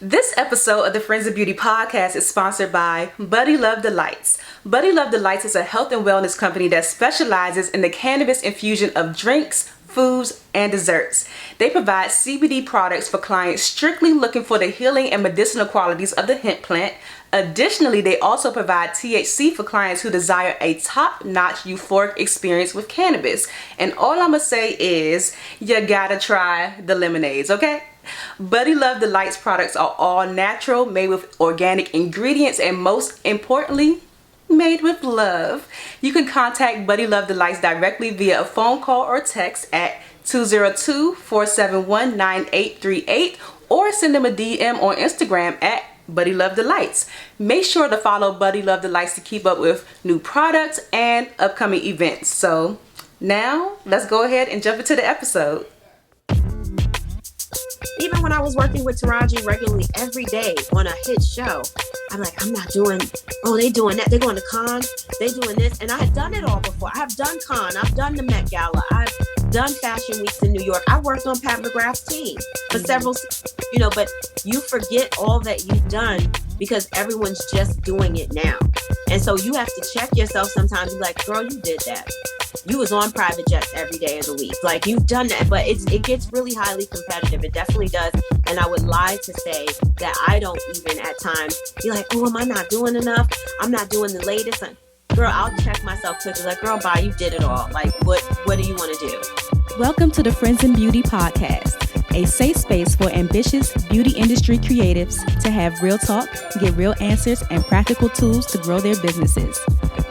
This episode of the Friends of Beauty podcast is sponsored by Buddy Love Delights. Buddy Love Delights is a health and wellness company that specializes in the cannabis infusion of drinks, foods, and desserts. They provide CBD products for clients strictly looking for the healing and medicinal qualities of the hemp plant. Additionally, they also provide THC for clients who desire a top-notch euphoric experience with cannabis. And all I'm gonna say is, you gotta try the lemonades, okay? Buddy Love Delights products are all natural, made with organic ingredients, and most importantly, made with love. You can contact Buddy Love Delights directly via a phone call or text at 202-471-9838 or send them a DM on Instagram at Buddy Love Delights. Make sure to follow Buddy Love Delights to keep up with new products and upcoming events. So now let's go ahead and jump into the episode. Even when I was working with Taraji regularly every day on a hit show, I'm like, I'm not doing, they doing that. They're going to con, they doing this. And I had done it all before. I have done con, I've done the Met Gala, I've done fashion weeks in New York. I worked on Pat McGrath's team for several, but you forget all that you've done because everyone's just doing it now. And so you have to check yourself sometimes and be like, girl, you did that. You was on private jets every day of the week. Like, you've done that, but it gets really highly competitive. It definitely does. And I would lie to say that I don't even at times be like, oh, am I not doing enough? I'm not doing the latest. Girl, I'll check myself quickly. Like, girl, bye, you did it all. Like, what do you want to do? Welcome to the Friends in Beauty podcast, a safe space for ambitious beauty industry creatives to have real talk, get real answers, and practical tools to grow their businesses.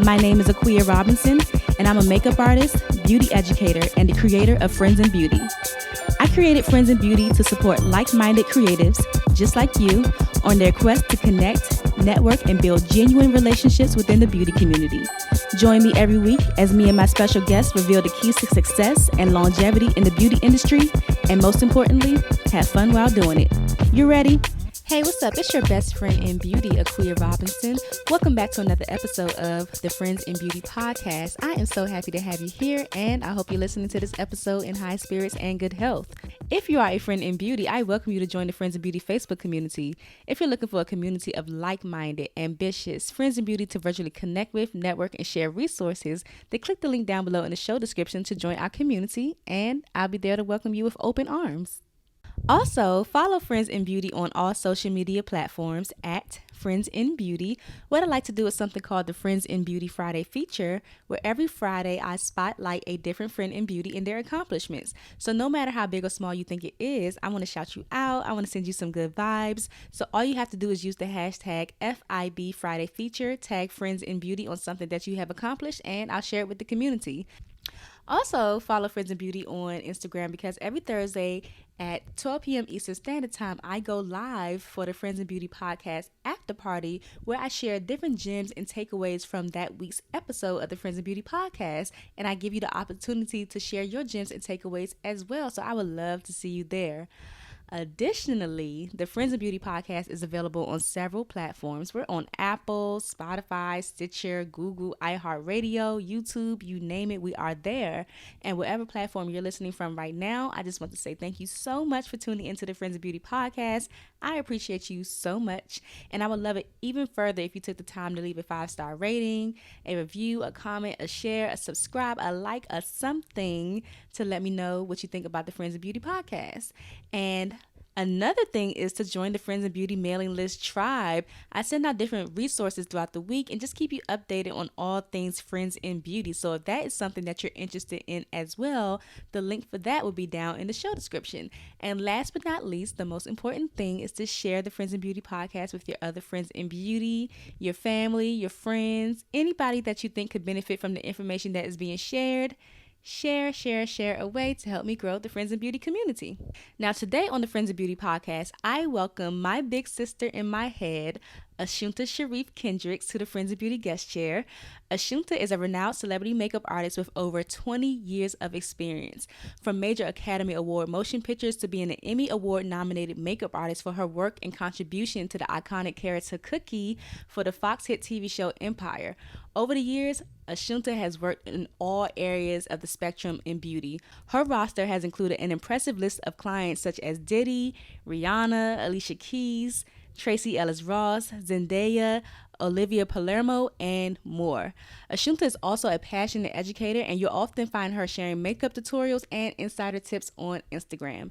My name is Aquia Robinson, and I'm a makeup artist, beauty educator, and the creator of Friends in Beauty. I created Friends in Beauty to support like-minded creatives, just like you, on their quest to connect, network, and build genuine relationships within the beauty community. Join me every week as me and my special guests reveal the keys to success and longevity in the beauty industry, and most importantly, have fun while doing it. You ready? Hey, what's up? It's your best friend in beauty, Aquia Robinson. Welcome back to another episode of the Friends in Beauty podcast. I am so happy to have you here, and I hope you're listening to this episode in high spirits and good health. If you are a friend in beauty, I welcome you to join the Friends in Beauty Facebook community. If you're looking for a community of like-minded, ambitious friends in beauty to virtually connect with, network, and share resources, then click the link down below in the show description to join our community, and I'll be there to welcome you with open arms. Also, follow Friends in Beauty on all social media platforms at Friends in Beauty. What I like to do is something called the Friends in Beauty Friday feature, where every Friday I spotlight a different friend in beauty and their accomplishments. So no matter how big or small you think it is, I want to shout you out. I want to send you some good vibes. So all you have to do is use the hashtag FIB Friday feature, tag Friends in Beauty on something that you have accomplished, and I'll share it with the community. Also, follow Friends in Beauty on Instagram because every Thursday at 12 p.m. Eastern Standard Time, I go live for the Friends in Beauty podcast after party where I share different gems and takeaways from that week's episode of the Friends in Beauty podcast. And I give you the opportunity to share your gems and takeaways as well. So I would love to see you there. Additionally, the Friends of Beauty podcast is available on several platforms. We're on Apple, Spotify, Stitcher, Google, iHeartRadio, YouTube, you name it, we are there. And whatever platform you're listening from right now, I just want to say thank you so much for tuning into the Friends of Beauty podcast. I appreciate you so much. And I would love it even further if you took the time to leave a 5-star rating, a review, a comment, a share, a subscribe, a like, a something to let me know what you think about the Friends of Beauty podcast. And another thing is to join the Friends of Beauty mailing list tribe. I send out different resources throughout the week and just keep you updated on all things Friends in Beauty. So if that is something that you're interested in as well, the link for that will be down in the show description. And last but not least, the most important thing is to share the Friends in Beauty podcast with your other friends in beauty, your family, your friends, anybody that you think could benefit from the information that is being shared. Share away to help me grow the Friends in Beauty community. Now, today on the Friends in Beauty podcast, I welcome my big sister in my head, Ashunta Sheriff-Kendricks, to the Friends of Beauty guest chair. Ashunta is a renowned celebrity makeup artist with over 20 years of experience. From major Academy Award motion pictures to being an Emmy Award nominated makeup artist for her work and contribution to the iconic character Cookie for the Fox hit TV show Empire. Over the years, Ashunta has worked in all areas of the spectrum in beauty. Her roster has included an impressive list of clients such as Diddy, Rihanna, Alicia Keys, Tracy Ellis Ross, Zendaya, Olivia Palermo, and more. Ashunta is also a passionate educator, and you'll often find her sharing makeup tutorials and insider tips on Instagram.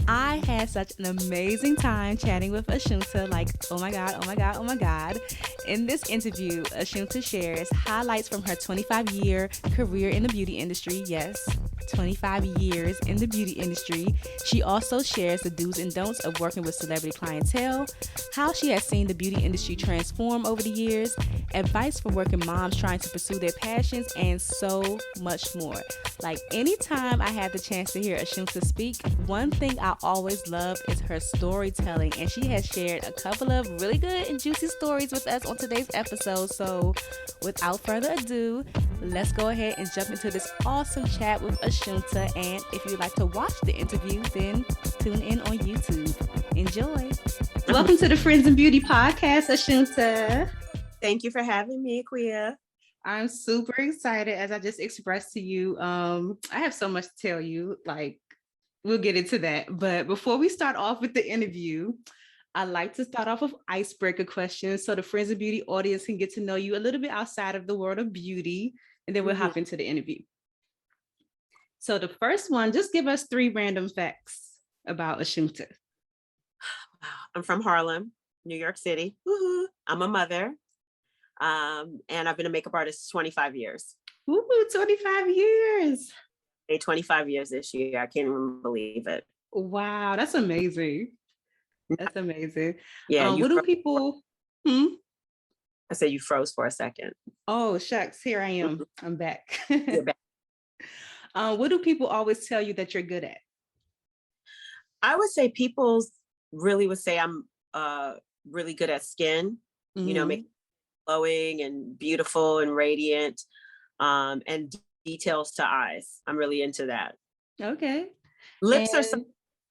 I had such an amazing time chatting with Ashunta, like, oh my God, oh my God, oh my God. In this interview, Ashunta shares highlights from her 25-year career in the beauty industry. Yes, 25 years in the beauty industry. She also shares the do's and don'ts of working with celebrity clientele, how she has seen the beauty industry transform over the years, advice for working moms trying to pursue their passions, and so much more. Like, anytime I had the chance to hear Ashunta speak, one thing I always love is her storytelling, and she has shared a couple of really good and juicy stories with us on today's episode. So without further ado, let's go ahead and jump into this awesome chat with Ashunta. And if you'd like to watch the interview, then tune in on YouTube. Enjoy. Welcome to the Friends in Beauty podcast, Ashunta. Thank you for having me, Quia. I'm super excited, as I just expressed to you. I have so much to tell you, like, we'll get into that. But before we start off with the interview, I like to start off with icebreaker questions so the Friends of Beauty audience can get to know you a little bit outside of the world of beauty, and then we'll hop into the interview. So the first one, just give us 3 random facts about Ashunta. I'm from Harlem, New York City. Woo-hoo. I'm a mother. And I've been a makeup artist 25 years. Ooh, 25 years. 25 years this year. I can't even believe it. Wow, that's amazing. That's amazing. Yeah. What do people... I said you froze for a second. Oh, shucks. Here I am. I'm back. You're back. What do people always tell you that you're good at? I would say people really would say I'm really good at skin, you know, making glowing and beautiful and radiant, and details to eyes. I'm really into that. Okay. Lips are some,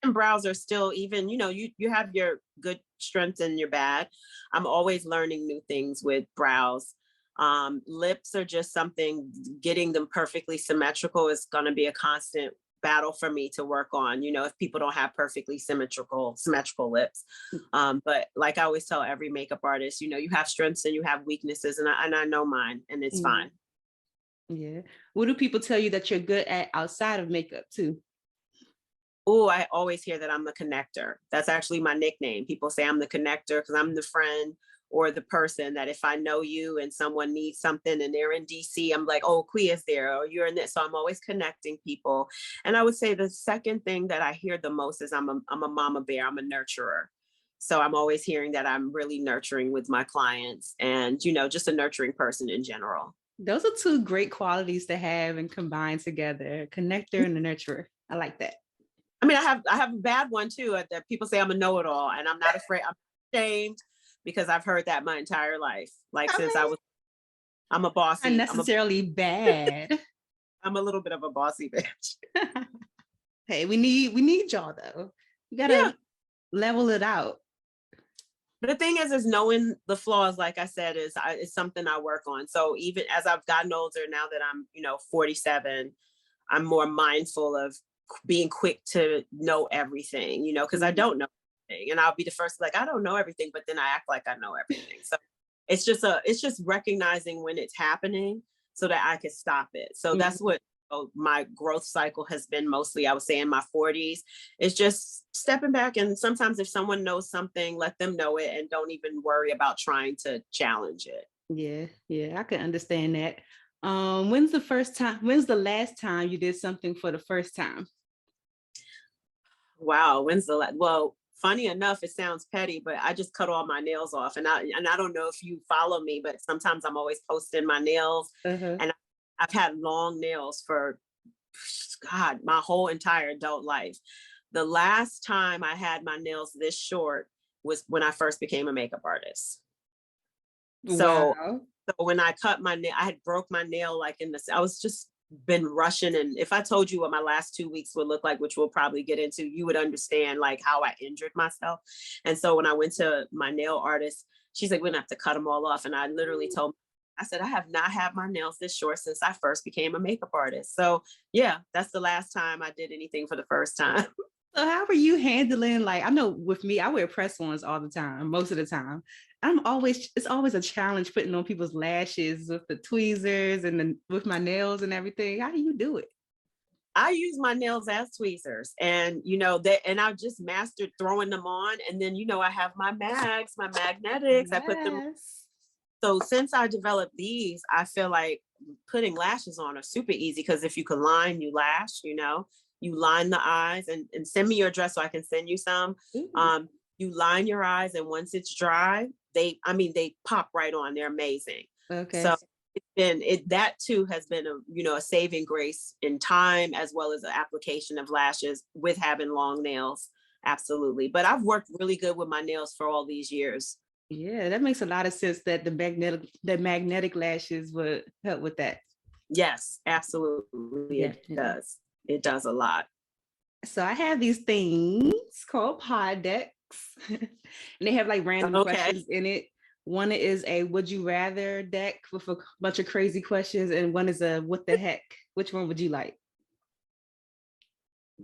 and brows are still, even, you know, you have your good strengths and your bad. I'm always learning new things with brows. Lips are just something, getting them perfectly symmetrical is going to be a constant battle for me to work on, you know, if people don't have perfectly symmetrical lips. But like I always tell every makeup artist, you know, you have strengths and you have weaknesses, and I know mine, and it's fine. Yeah. What do people tell you that you're good at outside of makeup too? Oh, I always hear that I'm the connector. That's actually my nickname. People say I'm the connector because I'm the friend or the person that if I know you and someone needs something and they're in DC, I'm like, oh, Quia's there, or you're in this. So I'm always connecting people. And I would say the second thing that I hear the most is I'm a mama bear. I'm a nurturer. So I'm always hearing that I'm really nurturing with my clients and, you know, just a nurturing person in general. Those are 2 great qualities to have and combine together, a connector and a nurturer. I like that. I mean, I have a bad one too, that people say I'm a know-it-all, and I'm not afraid. I'm ashamed because I've heard that my entire life. Like since I'm a bossy. Not necessarily bad. I'm a little bit of a bossy bitch. Hey, we need y'all though. You gotta level it out. But the thing is knowing the flaws, like I said, is something I work on. So even as I've gotten older, now that I'm, you know, 47, I'm more mindful of being quick to know everything, you know, because I don't know everything, and I'll be the first, like, I don't know everything, but then I act like I know everything. So it's just recognizing when it's happening so that I can stop it. So that's what my growth cycle has been mostly, I would say, in my 40s. It's just stepping back, and sometimes if someone knows something, let them know it and don't even worry about trying to challenge it. Yeah, I can understand that. When's the last time you did something for the first time? Wow, well, funny enough, it sounds petty, but I just cut all my nails off, and I don't know if you follow me, but sometimes I'm always posting my nails, and I've had long nails for, God, my whole entire adult life. The last time I had my nails this short was when I first became a makeup artist. So when I cut my nail, I had broke my nail like I was just been rushing. And if I told you what my last 2 weeks would look like, which we'll probably get into, you would understand like how I injured myself. And so when I went to my nail artist, she's like, we're gonna have to cut them all off. And I literally told I said, I have not had my nails this short since I first became a makeup artist. So yeah, that's the last time I did anything for the first time. So how are you handling, like, I know with me, I wear press-ons all the time, most of the time. It's always a challenge putting on people's lashes with the tweezers and with my nails and everything. How do you do it? I use my nails as tweezers, and and I just mastered throwing them on. And then, I have my magnetics, Yes. I put them. So since I developed these, I feel like putting lashes on are super easy, because if you can line, you lash, you line the eyes, and send me your address so I can send you some. You line your eyes, and once it's dry, they pop right on. They're amazing. Okay. So that too has been a saving grace in time, as well as the application of lashes with having long nails. Absolutely. But I've worked really good with my nails for all these years. Yeah, that makes a lot of sense that the magnetic lashes would help with that. Yes, absolutely. Yeah. It does. It does a lot. So I have these things called pod decks, and they have like random questions in it. One is a would you rather deck with a bunch of crazy questions, and one is a what the heck. Which one would you like?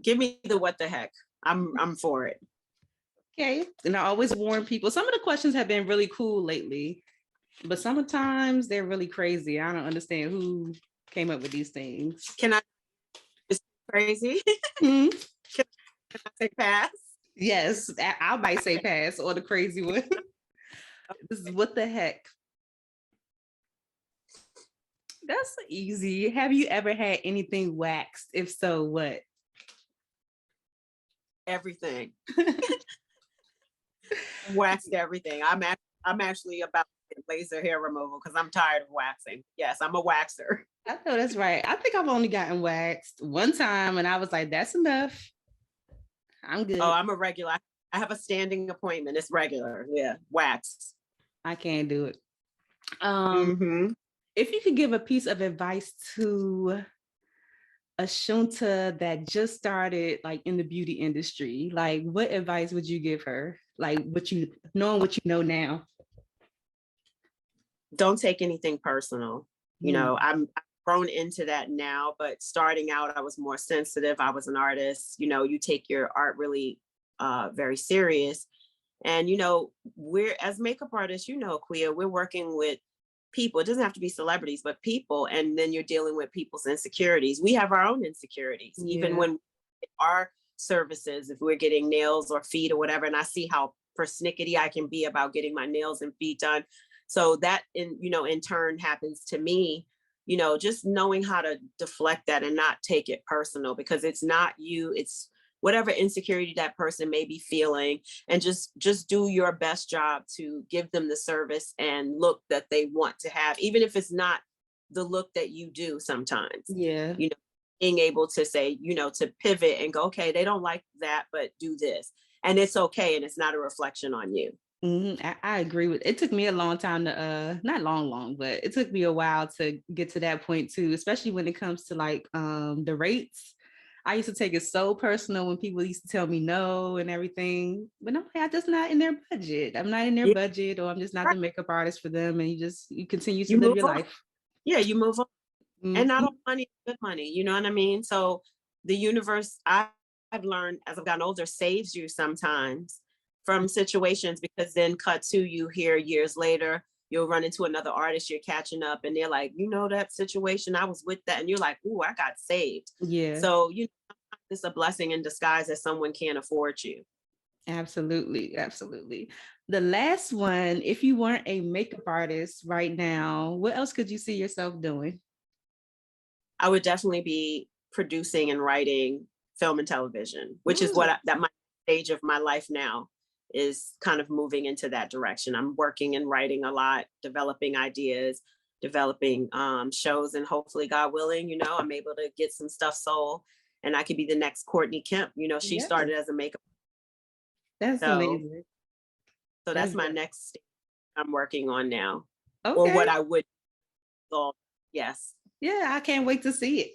Give me the what the heck. I'm for it. Okay. And I always warn people, some of the questions have been really cool lately, but sometimes they're really crazy. I don't understand who came up with these things. Can I? It's crazy. Hmm? Can I say pass? Yes, I might say pass or the crazy one. This is what the heck. That's easy. Have you ever had anything waxed? If so, what? Everything. Waxed everything. I'm actually about to get laser hair removal because I'm tired of waxing. Yes, I'm a waxer. I know that's right. I think I've only gotten waxed one time, and I was like, that's enough. I'm good. Oh, I'm a regular. I have a standing appointment. It's regular. Yeah, wax. I can't do it. If you could give a piece of advice to Ashunta that just started like in the beauty industry, like what advice would you give her? Like knowing what you know now. Don't take anything personal. I'm grown into that now, but starting out, I was more sensitive. I was an artist. You take your art really very serious. And, we're as makeup artists, Quia, we're working with people. It doesn't have to be celebrities, but people. And then you're dealing with people's insecurities. We have our own insecurities, even when our services, if we're getting nails or feet or whatever. And I see how persnickety I can be about getting my nails and feet done. So that in turn happens to me, just knowing how to deflect that and not take it personal, because it's not you, it's whatever insecurity that person may be feeling, and just do your best job to give them the service and look that they want to have, even if it's not the look that you do sometimes. Yeah. Being able to say, to pivot and go, okay, they don't like that, but do this. And it's okay. And it's not a reflection on you. Mm-hmm. I agree with it. Took me a long time to not long, but it took me a while to get to that point too, especially when it comes to like the rates. I used to take it so personal when people used to tell me no and everything, but no, I'm just not in their budget. I'm not in their budget, or I'm just not the makeup artist for them. And you continue to live your life. Yeah, you move on. Mm-hmm. And not all money is good money. You know what I mean? So the universe, I've learned as I've gotten older, saves you sometimes from situations, because then cut to you here years later, you'll run into another artist, you're catching up, and they're like, that situation, I was with that. And you're like, ooh, I got saved. Yeah. So, it's a blessing in disguise that someone can't afford you. Absolutely. Absolutely. The last one, if you weren't a makeup artist right now, what else could you see yourself doing? I would definitely be producing and writing film and television, which is what that my stage of my life now is kind of moving into that direction. I'm working and writing a lot, developing ideas, developing shows, and hopefully, God willing, I'm able to get some stuff sold, and I could be the next Courtney Kemp. She started as a makeup. That's amazing. So that's my next stage I'm working on now. Okay. Or what I would call, yes. Yeah, I can't wait to see it.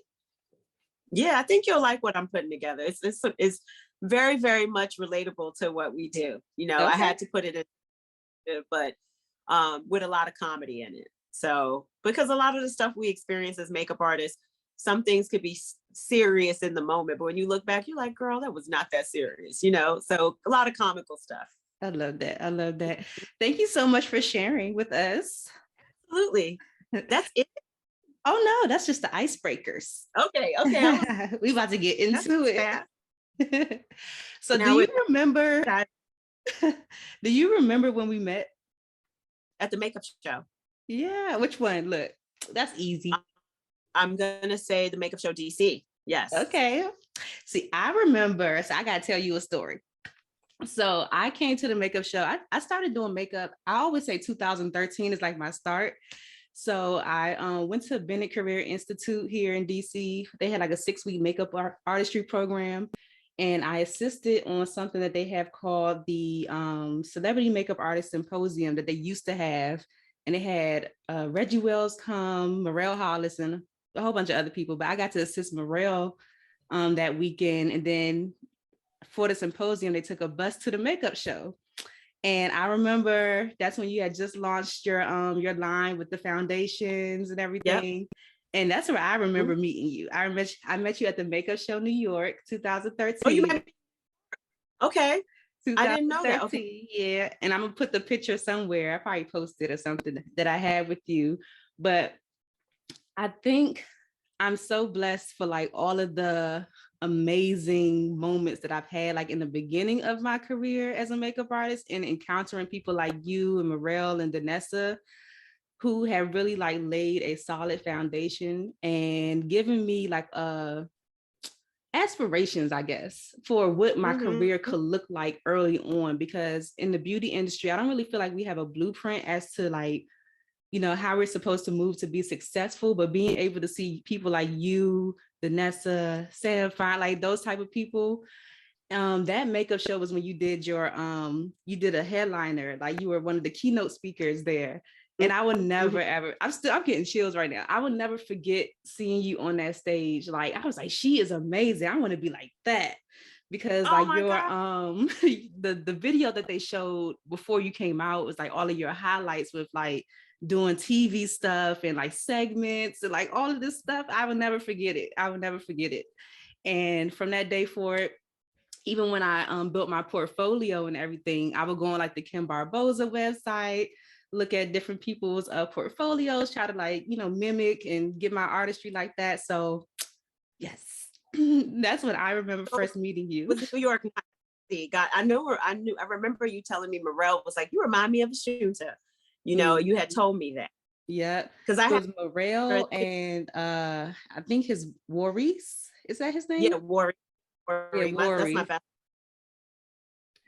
Yeah, I think you'll like what I'm putting together. It's very, very much relatable to what we do. I had to put it in, but with a lot of comedy in it. So, because a lot of the stuff we experience as makeup artists, some things could be serious in the moment, but when you look back, you're like, girl, that was not that serious, you know? So a lot of comical stuff. I love that. I love that. Thank you so much for sharing with us. Absolutely. That's it. Oh no, that's just the icebreakers. Okay. We about to get into it. So now do you remember? Do you remember when we met? At the makeup show. Yeah. Which one? Look, that's easy. I'm gonna say the makeup show DC. Yes. Okay. See, I remember. So I gotta tell you a story. So I came to the makeup show. I started doing makeup. I always say 2013 is like my start. So I went to Bennett Career Institute here in DC. They had like a 6-week makeup artistry program. And I assisted on something that they have called the Celebrity Makeup Artist Symposium that they used to have. And they had Reggie Wells come, Morel Hollis, and a whole bunch of other people. But I got to assist Morel that weekend. And then for the symposium, they took a bus to the makeup show. And I remember that's when you had just launched your line with the foundations and everything. Yep. And that's where I remember meeting you. I met you at the Makeup Show New York, 2013. Oh, you met me? Okay. I didn't know that. Okay. Yeah. And I'm gonna put the picture somewhere. I probably posted or something that I had with you. But I think I'm so blessed for like all of the amazing moments that I've had like in the beginning of my career as a makeup artist, and encountering people like you and Morel and Danessa, who have really like laid a solid foundation and given me like aspirations, I guess, for what my career could look like early on. Because in the beauty industry, I don't really feel like we have a blueprint as to like, you know, how we're supposed to move to be successful, but being able to see people like you, Danessa, Sam Fine, like those type of people. That makeup show was when you did your you did a headliner, like you were one of the keynote speakers there. And I would never ever, I'm getting chills right now. I would never forget seeing you on that stage. Like I was like, she is amazing. I want to be like that. Because like your the video that they showed before you came out was like all of your highlights with like doing TV stuff and like segments and like all of this stuff. I would never forget it. I would never forget it. And from that day forward, even when I built my portfolio and everything, I would go on like the Kim Barboza website, look at different people's portfolios, try to like, you know, mimic and get my artistry like that. So yes, that's when I remember first meeting you. With New York. God, I remember you telling me Morel was like, you remind me of Ashunta. You know, you had told me that. Yeah. Because I was Morel and I think his Maurice, is that his name? Yeah, Maurice. That's my best.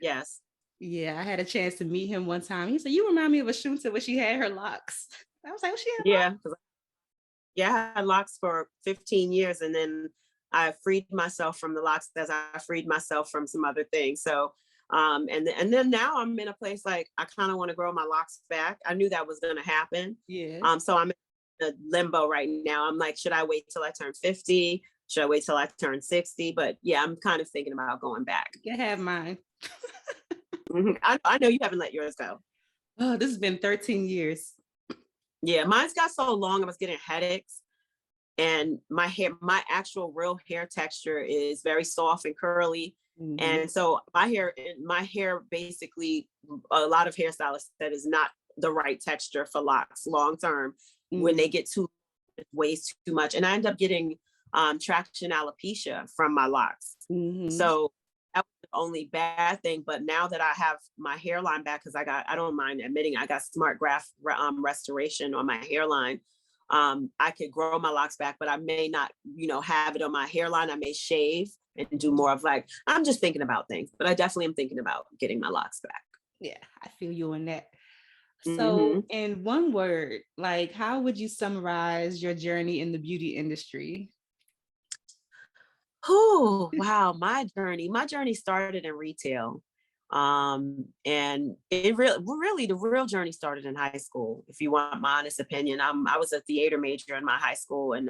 Yes. Yeah, I had a chance to meet him one time. He said, you remind me of Ashunta when she had her locks. I was like, oh, she had locks? Yeah, I had locks for 15 years, and then I freed myself from the locks as I freed myself from some other things. So, and then now I'm in a place like I kind of want to grow my locks back. I knew that was going to happen. Yeah. So I'm in a limbo right now. I'm like, should I wait till I turn 50? Should I wait till I turn 60? But yeah, I'm kind of thinking about going back. You can have mine. I know you haven't let yours go. Oh, this has been 13 years. Yeah, mine's got so long I was getting headaches, and my actual real hair texture is very soft and curly. And so my hair basically, a lot of hairstylists said is not the right texture for locks long term. When they get too waste too much, and I end up getting traction alopecia from my locks. So that was the only bad thing. But now that I have my hairline back, because I don't mind admitting I got smart graft restoration on my hairline. I could grow my locks back, but I may not, have it on my hairline. I may shave and do more of like, I'm just thinking about things, but I definitely am thinking about getting my locks back. Yeah, I feel you on that. So in one word, like, how would you summarize your journey in the beauty industry? Oh, wow. My journey started in retail. And it really, the real journey started in high school. If you want my honest opinion, I was a theater major in my high school and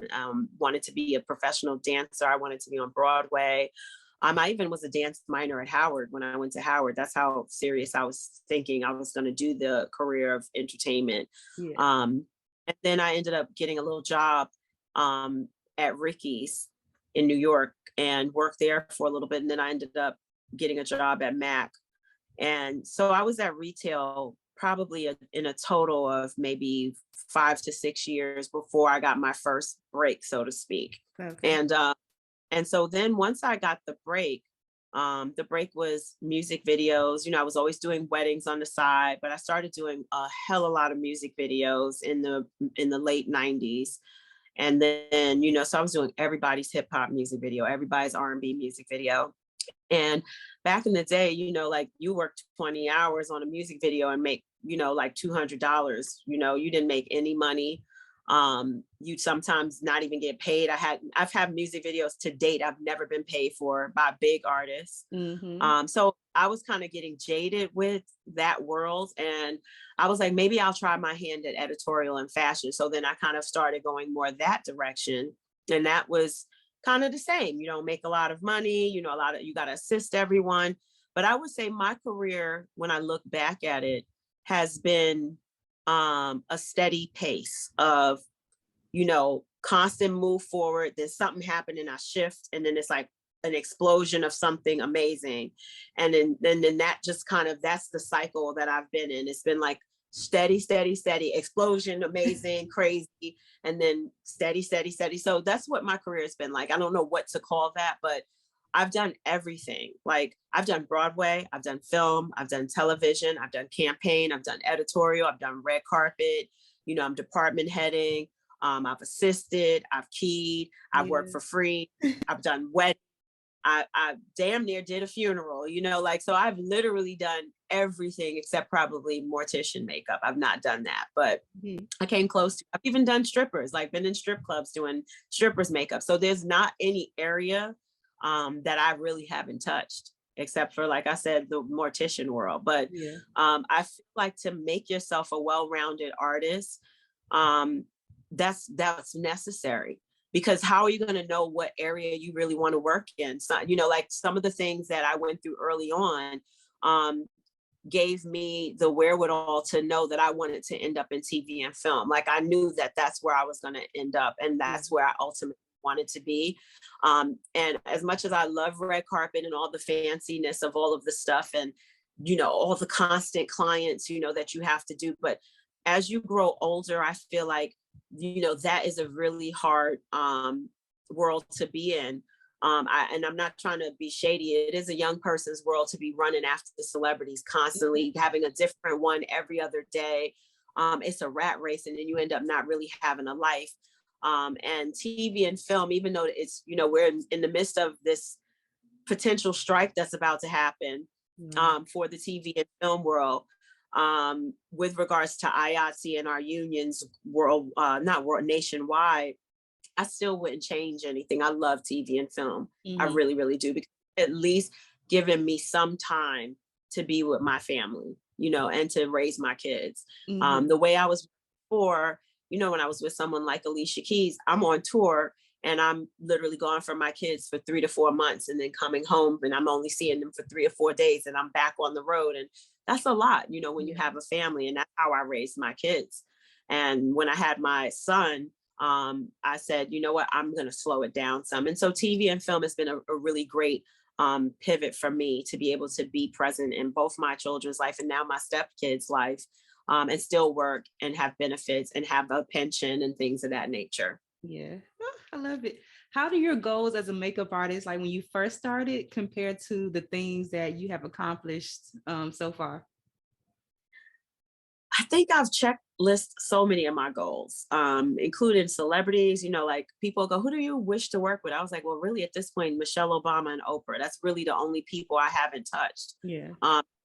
wanted to be a professional dancer. I wanted to be on Broadway. I even was a dance minor at Howard when I went to Howard. That's how serious I was thinking I was going to do the career of entertainment. Yeah. And then I ended up getting a little job at Ricky's in New York and worked there for a little bit. And then I ended up getting a job at Mac. And so I was at retail probably in a total of maybe 5 to 6 years before I got my first break, so to speak. Okay. And so then once I got the break was music videos. You know, I was always doing weddings on the side, but I started doing a hell of a lot of music videos in the late 90s. And then, you know, so I was doing everybody's hip hop music video, everybody's R&B music video. And back in the day, you know, like you worked 20 hours on a music video and make, you know, like $200, you know, you didn't make any money. You'd sometimes not even get paid. I've had music videos to date I've never been paid for by big artists. So I was kind of getting jaded with that world, and I was like, maybe I'll try my hand at editorial and fashion. So then I kind of started going more that direction, and that was kind of the same. You don't make a lot of money, you know, you got to assist everyone. But I would say my career, when I look back at it, has been a steady pace of, you know, constant move forward. Then something happened and I shift, and then it's like an explosion of something amazing. And then that just kind of, that's the cycle that I've been in. It's been like steady, explosion, amazing, crazy, and then steady. So that's what my career has been like. I don't know what to call that, but I've done everything. Like I've done Broadway, I've done film, I've done television, I've done campaign, I've done editorial, I've done red carpet, you know, I'm department heading, I've assisted, I've keyed, I've worked for free, I've done weddings, I damn near did a funeral, you know, like, so I've literally done everything except probably mortician makeup. I've not done that, but I came close to, I've even done strippers, like been in strip clubs doing strippers makeup. So there's not any area that I really haven't touched, except for, like I said, the mortician world. But I feel like to make yourself a well-rounded artist, that's necessary, because how are you going to know what area you really want to work in? So, you know, like some of the things that I went through early on gave me the wherewithal to know that I wanted to end up in TV and film. Like I knew that that's where I was going to end up, and that's where I ultimately wanted to be. And as much as I love red carpet and all the fanciness of all of the stuff, and, you know, all the constant clients, you know, that you have to do, but as you grow older, I feel like, you know, that is a really hard world to be in. And I'm not trying to be shady. It is a young person's world to be running after the celebrities constantly, having a different one every other day. It's a rat race, and then you end up not really having a life. And TV and film, even though it's, you know, we're in the midst of this potential strike that's about to happen for the TV and film world, with regards to IATSE and our unions nationwide, I still wouldn't change anything. I love TV and film. I really, really do, because at least giving me some time to be with my family, you know, and to raise my kids. The way I was before, you know, when I was with someone like Alicia Keys, I'm on tour and I'm literally gone from my kids for 3 to 4 months, and then coming home and I'm only seeing them for 3 or 4 days, and I'm back on the road. And that's a lot, you know, when you have a family, and that's how I raised my kids. And when I had my son, I said, you know what, I'm going to slow it down some. And so TV and film has been a really great pivot for me to be able to be present in both my children's life and now my stepkids' life, and still work and have benefits and have a pension and things of that nature. Yeah, I love it. How do your goals as a makeup artist, like when you first started, compare to the things that you have accomplished so far? I think I've checklisted so many of my goals, including celebrities. You know, like people go, who do you wish to work with? I was like, well, really at this point, Michelle Obama and Oprah, that's really the only people I haven't touched. Yeah.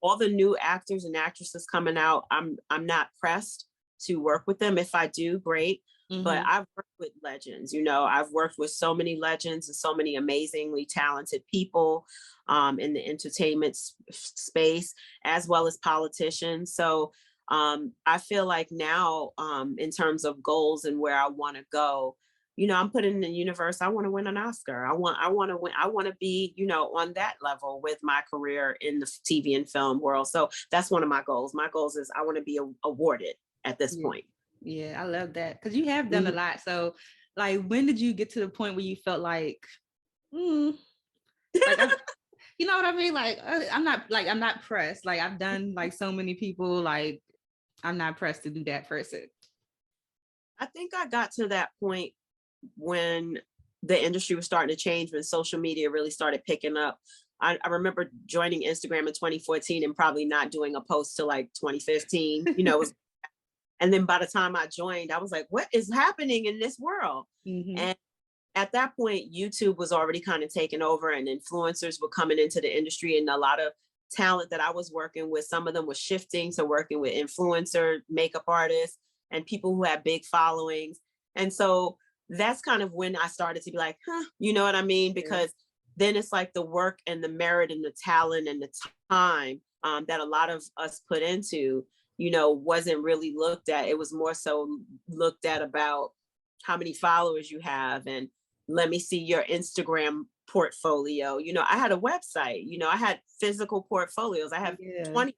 All the new actors and actresses coming out, I'm not pressed to work with them. If I do, great. But I've worked with legends, you know, I've worked with so many legends and so many amazingly talented people in the entertainment space, as well as politicians. So I feel like now, in terms of goals and where I want to go, you know, I'm putting in the universe, I want to win an Oscar. I want to win. I want to be, you know, on that level with my career in the TV and film world. So that's one of my goals. My goals is I want to be awarded at this point. Yeah, I love that because you have done a lot. So, like, when did you get to the point where you felt like, like, you know what I mean? Like, I'm not pressed. Like, I've done like so many people. Like, I'm not pressed to do that person. I think I got to that point when the industry was starting to change, when social media really started picking up. I remember joining Instagram in 2014 and probably not doing a post till like 2015, and then by the time I joined, I was like, what is happening in this world? And at that point, YouTube was already kind of taking over and influencers were coming into the industry, and a lot of talent that I was working with, some of them were shifting to working with influencer makeup artists and people who have big followings. And so that's kind of when I started to be like, you know what I mean? Because then it's like the work and the merit and the talent and the time that a lot of us put into, wasn't really looked at. It was more so looked at about how many followers you have and let me see your Instagram portfolio. I had a website, I had physical portfolios. I have 20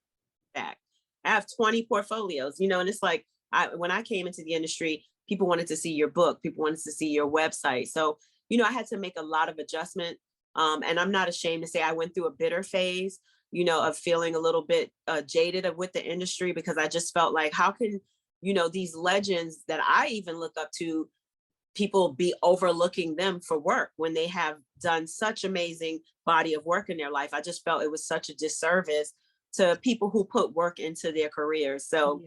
back. I have 20 portfolios, and it's like, when I came into the industry, people wanted to see your book. People wanted to see your website. So, I had to make a lot of adjustment. And I'm not ashamed to say I went through a bitter phase, of feeling a little bit jaded with the industry, because I just felt like, how can, these legends that I even look up to, people be overlooking them for work when they have done such amazing body of work in their life. I just felt it was such a disservice to people who put work into their careers. So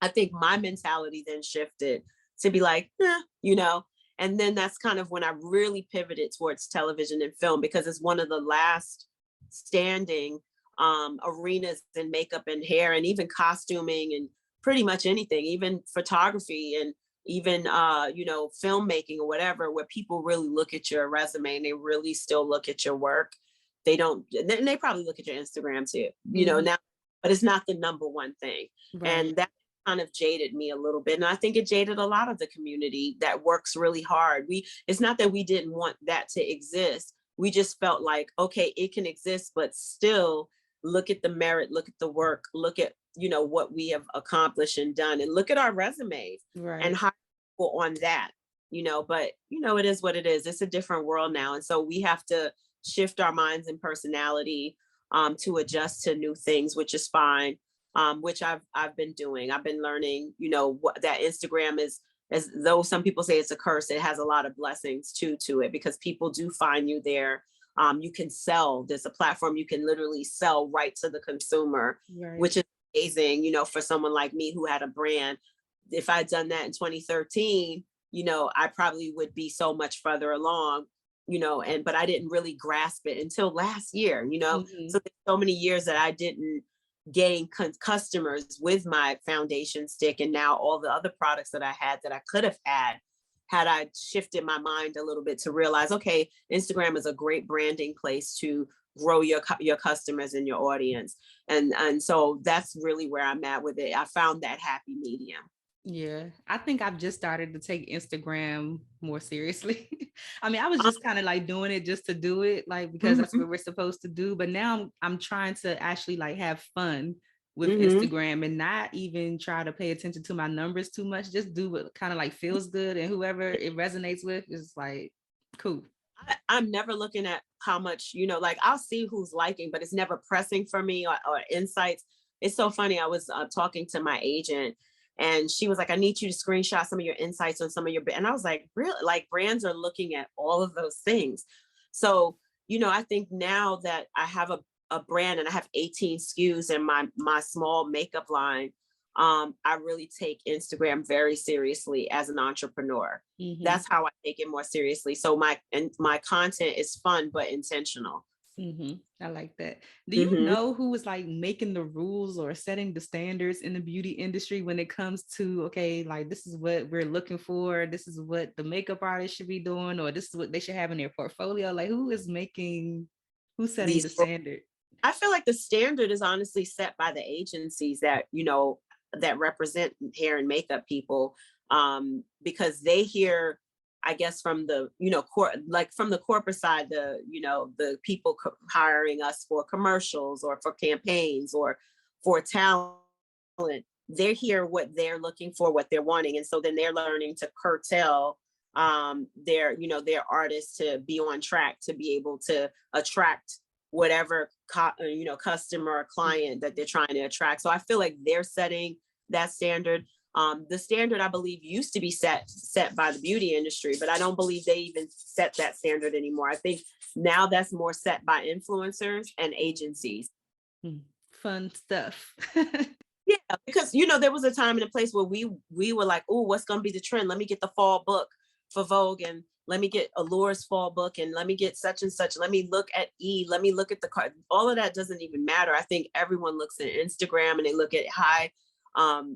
I think my mentality then shifted to be like, and then that's kind of when I really pivoted towards television and film, because it's one of the last standing arenas in makeup and hair and even costuming and pretty much anything, even photography and even filmmaking or whatever, where people really look at your resume and they really still look at your work. They don't, and they probably look at your Instagram too, now, but it's not the number one thing. Right. And that kind of jaded me a little bit. And I think it jaded a lot of the community that works really hard. It's not that we didn't want that to exist. We just felt like, okay, it can exist, but still look at the merit, look at the work, look at, what we have accomplished and done, and look at our resumes and hire people on that, but it is what it is. It's a different world now. And so we have to shift our minds and personality to adjust to new things, which is fine. Which I've been doing. I've been learning, what that Instagram is, as though some people say it's a curse, it has a lot of blessings too to it, because people do find you there. You can sell. There's a platform you can literally sell right to the consumer, which is amazing, for someone like me who had a brand. If I'd done that in 2013, I probably would be so much further along, but I didn't really grasp it until last year, So there's so many years that I didn't gain customers with my foundation stick, and now all the other products that I had that I could have had I shifted my mind a little bit to realize, okay, Instagram is a great branding place to grow your customers and your audience, and so that's really where I'm at with it. I found that happy medium. Yeah, I think I've just started to take Instagram more seriously. I mean, I was just kind of like doing it just to do it, like, because that's what we're supposed to do. But now I'm trying to actually like have fun with Instagram and not even try to pay attention to my numbers too much. Just do what kind of like feels good, and whoever it resonates with is like cool. I'm never looking at how much, like I'll see who's liking, but it's never pressing for me or insights. It's so funny. I was talking to my agent, and she was like, I need you to screenshot some of your insights on some of your, and I was like, really? Like, brands are looking at all of those things. So, I think now that I have a brand and I have 18 SKUs in my small makeup line, I really take Instagram very seriously as an entrepreneur. That's how I take it more seriously. So my content is fun, but intentional. I like that. Do you know who is like making the rules or setting the standards in the beauty industry when it comes to, okay, like this is what we're looking for, this is what the makeup artist should be doing, or this is what they should have in their portfolio? Like, who's setting the standard? I feel like the standard is honestly set by the agencies that, that represent hair and makeup people, because they hear, I guess, from the, from the corporate side, the people hiring us for commercials or for campaigns or for talent, they hear what they're looking for, what they're wanting. And so then they're learning to curtail their, their artists to be on track, to be able to attract whatever, customer or client that they're trying to attract. So I feel like they're setting that standard. The standard, I believe, used to be set by the beauty industry, but I don't believe they even set that standard anymore. I think now that's more set by influencers and agencies. Fun stuff. Yeah, because, there was a time and a place where we were like, oh, what's going to be the trend? Let me get the fall book for Vogue, and let me get Allure's fall book, and let me get such and such. Let me look at let me look at the card. All of that doesn't even matter. I think everyone looks at Instagram and they look at high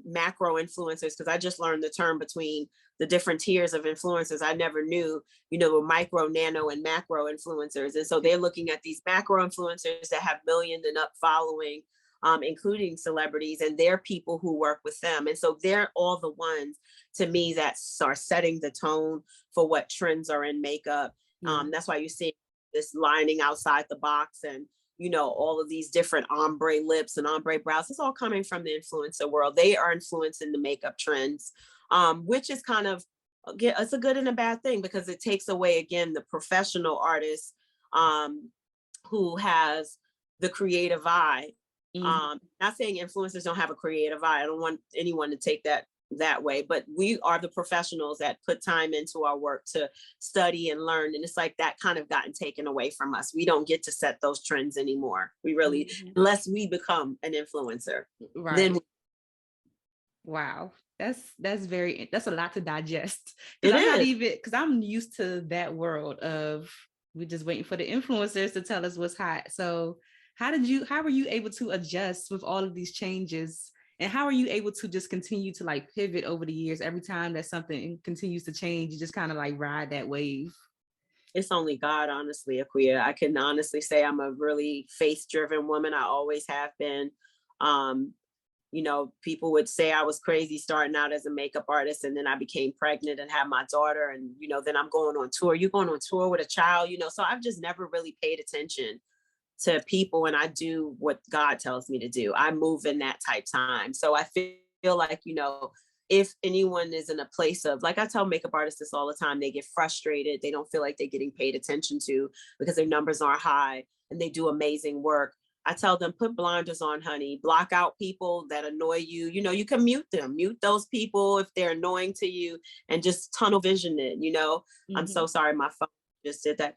macro influencers, because I just learned the term between the different tiers of influencers. I never knew, micro, nano, and macro influencers. And so they're looking at these macro influencers that have million and up following, including celebrities, and they're people who work with them. And so they're all the ones, to me, that are setting the tone for what trends are in makeup. That's why you see this lining outside the box, and all of these different ombre lips and ombre brows. It's all coming from the influencer world. They are influencing the makeup trends, which is kind of, it's a good and a bad thing, because it takes away, again, the professional artist who has the creative eye. Not saying influencers don't have a creative eye. I don't want anyone to take that way, but we are the professionals that put time into our work to study and learn. And it's like that kind of gotten taken away from us. We don't get to set those trends anymore. We really, unless we become an influencer. Right. Then wow. That's a lot to digest. Because I'm used to that world of, we're just waiting for the influencers to tell us what's hot. So how were you able to adjust with all of these changes? And how are you able to just continue to like pivot over the years? Every time that something continues to change, you just kind of like ride that wave. It's only God, honestly, Aquia. I can honestly say I'm a really faith-driven woman. I always have been. People would say I was crazy starting out as a makeup artist, and then I became pregnant and had my daughter, and then I'm going on tour. You're going on tour with a child, so I've just never really paid attention to people, and I do what God tells me to do. I move in that type time. So I feel like, if anyone is in a place of, like I tell makeup artists this all the time, they get frustrated. They don't feel like they're getting paid attention to because their numbers aren't high and they do amazing work. I tell them, put blinders on, honey, block out people that annoy you. You can mute them, mute those people if they're annoying to you, and just tunnel vision it. I'm so sorry. My phone just did that.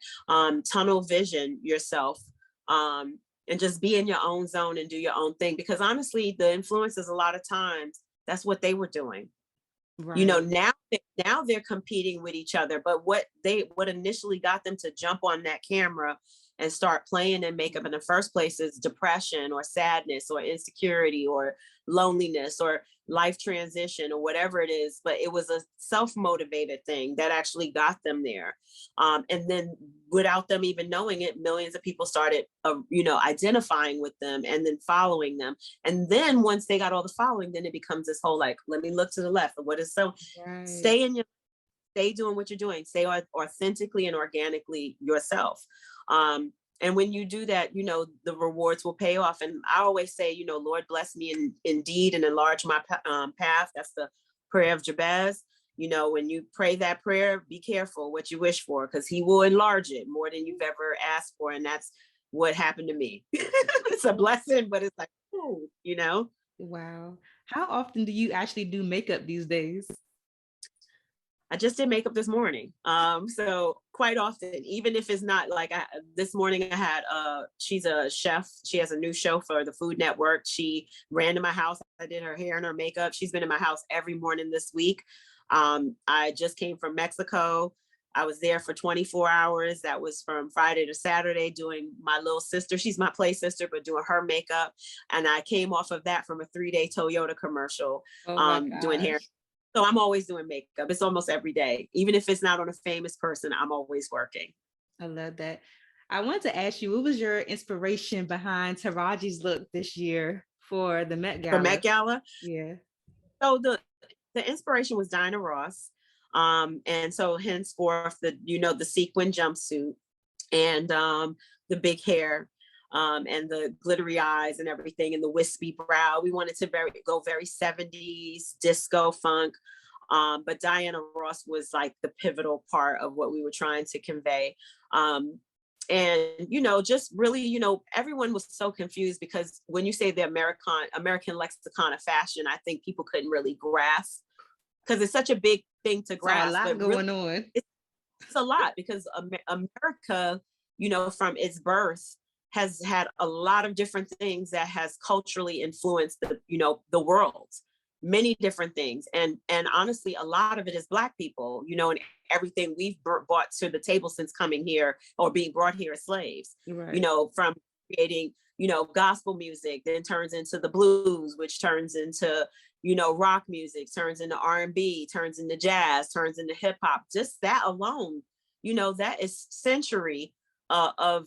Tunnel vision yourself. And just be in your own zone and do your own thing. Because honestly, the influencers, a lot of times, that's what they were doing. Right. Now they're competing with each other. But what initially got them to jump on that camera and start playing in makeup in the first place is depression or sadness or insecurity or loneliness or life transition or whatever it is. But it was a self-motivated thing that actually got them there. And then without them even knowing it, millions of people started, identifying with them and then following them. And then once they got all the following, then it becomes this whole, like, let me look to the left. What is so? Right. Stay doing what you're doing. Stay authentically and organically yourself. And when you do that, the rewards will pay off. And I always say, Lord, bless me indeed and enlarge my path. That's the prayer of Jabez. When you pray that prayer, be careful what you wish for, because he will enlarge it more than you've ever asked for. And that's what happened to me. It's a blessing, but it's like, ooh, Wow. How often do you actually do makeup these days? I just did makeup this morning. So quite often, even if it's not like this morning I had, she's a chef. She has a new show for the Food Network. She ran to my house. I did her hair and her makeup. She's been in my house every morning this week. I just came from Mexico. I was there for 24 hours. That was from Friday to Saturday, doing my little sister. She's my play sister, but doing her makeup. And I came off of that from a 3-day Toyota commercial, doing hair. So I'm always doing makeup. It's almost every day. Even if it's not on a famous person, I'm always working. I love that. I wanted to ask you, what was your inspiration behind Taraji's look this year for the Met Gala? For Met Gala? Yeah. So the inspiration was Diana Ross. And so henceforth, the sequin jumpsuit and the big hair. and the glittery eyes and everything and the wispy brow. We wanted to go very 70s disco funk. But Diana Ross was like the pivotal part of what we were trying to convey. And, just really, everyone was so confused because when you say the American lexicon of fashion, I think people couldn't really grasp because it's such a big thing to grasp. A lot going on. It's a lot because America, from its birth has had a lot of different things that has culturally influenced the world. Many different things. And honestly, a lot of it is Black people, and everything we've brought to the table since coming here or being brought here as slaves, right. From creating, gospel music, then turns into the blues, which turns into, rock music, turns into R&B, turns into jazz, turns into hip hop. Just that alone, that is century of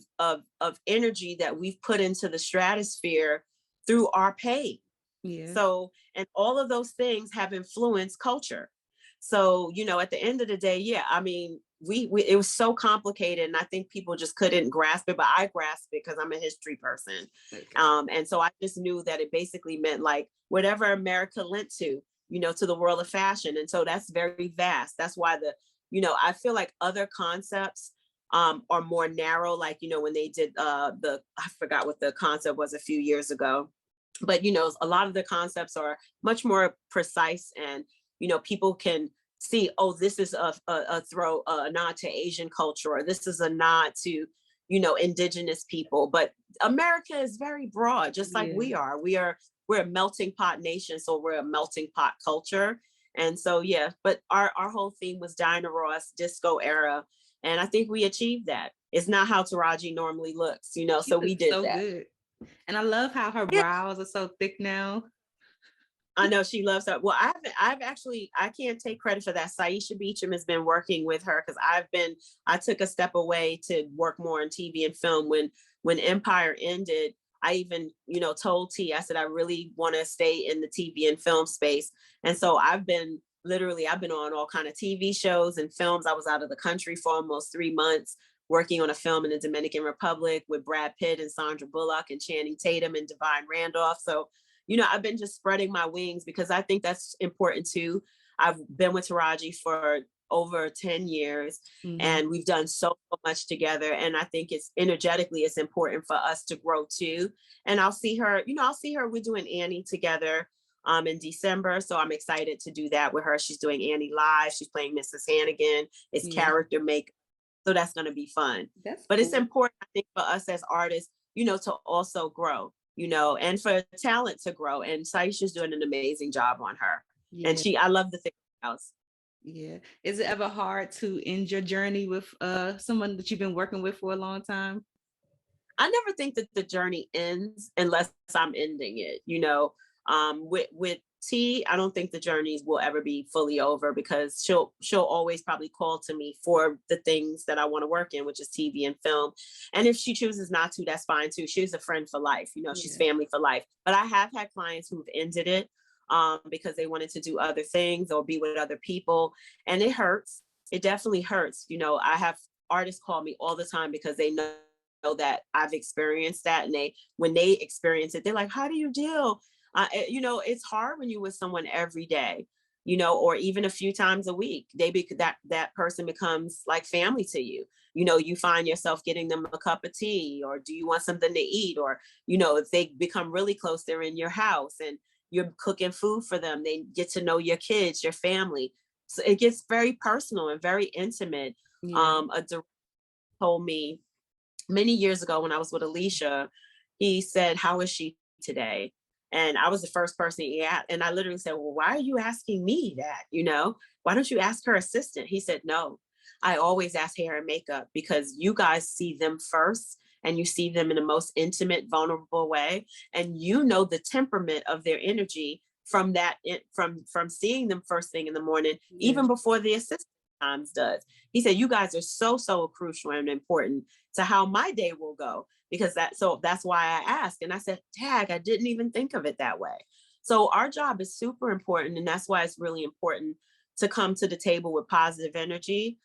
energy that we've put into the stratosphere through our pain. Yeah. So, and all of those things have influenced culture. So, at the end of the day, yeah, I mean, we it was so complicated and I think people just couldn't grasp it, but I grasped it because I'm a history person. Okay. And so I just knew that it basically meant like whatever America lent to the world of fashion. And so that's very vast. That's why I feel like other concepts are more narrow, like, when they did I forgot what the concept was a few years ago. But, a lot of the concepts are much more precise and, people can see, oh, this is a nod to Asian culture, or this is a nod to, indigenous people. But America is very broad, just like we are. We're a melting pot nation. So we're a melting pot culture. And so, yeah, but our whole theme was Diana Ross, disco era. And I think we achieved that. It's not how Taraji normally looks, so we did so that. Good. And I love how her brows are so thick now. I know she loves her. Well, I can't take credit for that. Saisha Beecham has been working with her because I took a step away to work more on TV and film. When Empire ended, I even, told T, I said, I really want to stay in the TV and film space. And so I've been on all kind of TV shows and films. I was out of the country for almost 3 months, working on a film in the Dominican Republic with Brad Pitt and Sandra Bullock and Channing Tatum and Divine Randolph. So, I've been just spreading my wings because I think that's important too. I've been with Taraji for over 10 years and we've done so much together. And I think it's important for us to grow too. And I'll see her, we're doing Annie together in December. So I'm excited to do that with her. She's doing Annie live. She's playing Mrs. Hannigan. It's character makeup. So that's going to be fun. But it's important, I think, for us as artists, to also grow, and for talent to grow. And Saisha's doing an amazing job on her. Yeah. And I love the thing house. Yeah. Is it ever hard to end your journey with someone that you've been working with for a long time? I never think that the journey ends unless I'm ending it, with T, I don't think the journeys will ever be fully over because she'll always probably call to me for the things that I want to work in, which is TV and film. And if she chooses not to, that's fine too. She's a friend for life, she's family for life. But I have had clients who've ended it because they wanted to do other things or be with other people. And it hurts. It definitely hurts. I have artists call me all the time because they know that I've experienced that. And when they experience it, they're like, how do you deal? It's hard when you're with someone every day, or even a few times a week. That person becomes like family to you. You find yourself getting them a cup of tea, or do you want something to eat? Or, if they become really close, they're in your house and you're cooking food for them. They get to know your kids, your family. So it gets very personal and very intimate. Yeah. A director told me many years ago when I was with Alicia, he said, how is she today? And I was the first person he asked. And I literally said, well, why are you asking me that? Why don't you ask her assistant? He said, no, I always ask hair and makeup because you guys see them first and you see them in the most intimate, vulnerable way. And the temperament of their energy from seeing them first thing in the morning, even before the assistant times does. He said, you guys are so crucial and important to how my day will go. Because that's why I asked. And I said, tag, I didn't even think of it that way. So our job is super important. And that's why it's really important to come to the table with positive energy.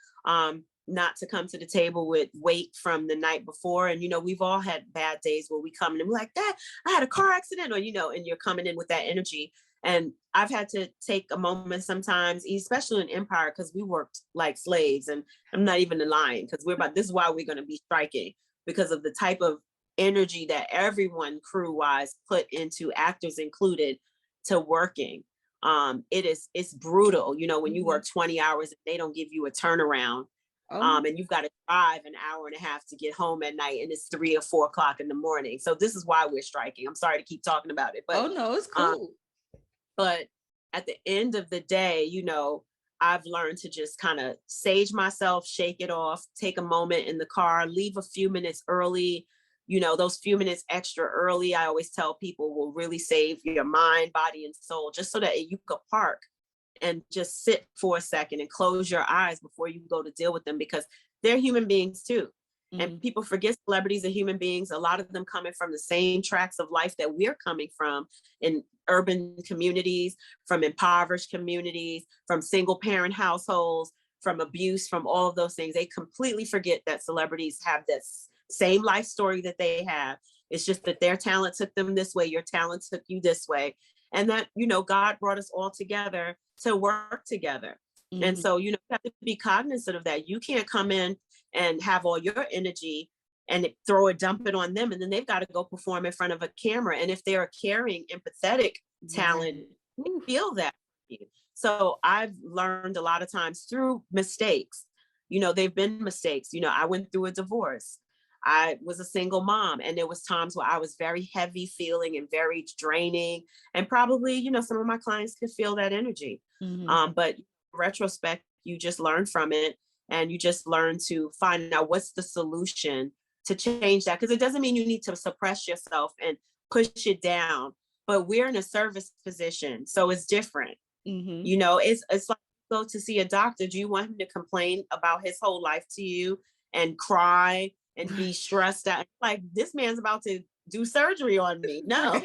not to come to the table with weight from the night before. And, we've all had bad days where we come in and we're like, that I had a car accident, or, and you're coming in with that energy. And I've had to take a moment sometimes, especially in Empire, because we worked like slaves. And I'm not even lying, because this is why we're going to be striking, because of the type of energy that everyone crew wise put into, actors included, to working. It's brutal, when you work 20 hours and they don't give you a turnaround. And you've got to drive an hour and a half to get home at night, and it's 3 or 4 o'clock in the morning. So this is why we're striking. I'm sorry to keep talking about it, but no, it's cool. But at the end of the day, I've learned to just kind of sage myself, shake it off, take a moment in the car, leave a few minutes early. Those few minutes extra early, I always tell people, will really save your mind, body, and soul, just so that you could park and just sit for a second and close your eyes before you go to deal with them, because they're human beings too. And people forget celebrities are human beings. A lot of them coming from the same tracks of life that we're coming from, in urban communities, from impoverished communities, from single parent households, from abuse, from all of those things. They completely forget that celebrities have this same life story that they have. It's just that their talent took them this way, your talent took you this way. And that, God brought us all together to work together. And so, you have to be cognizant of that. You can't come in and have all your energy and dump it on them, and then they've got to go perform in front of a camera. And if they're a caring, empathetic talent, you feel that. So I've learned a lot of times through mistakes. They've been mistakes. I went through a divorce. I was a single mom, and there was times where I was very heavy feeling and very draining, and probably, some of my clients could feel that energy. But in retrospect, you just learn from it, and you just learn to find out what's the solution to change that. Because it doesn't mean you need to suppress yourself and push it down, but we're in a service position, so it's different. It's like, go to see a doctor. Do you want him to complain about his whole life to you and cry and be stressed out? Like, this man's about to do surgery on me. No,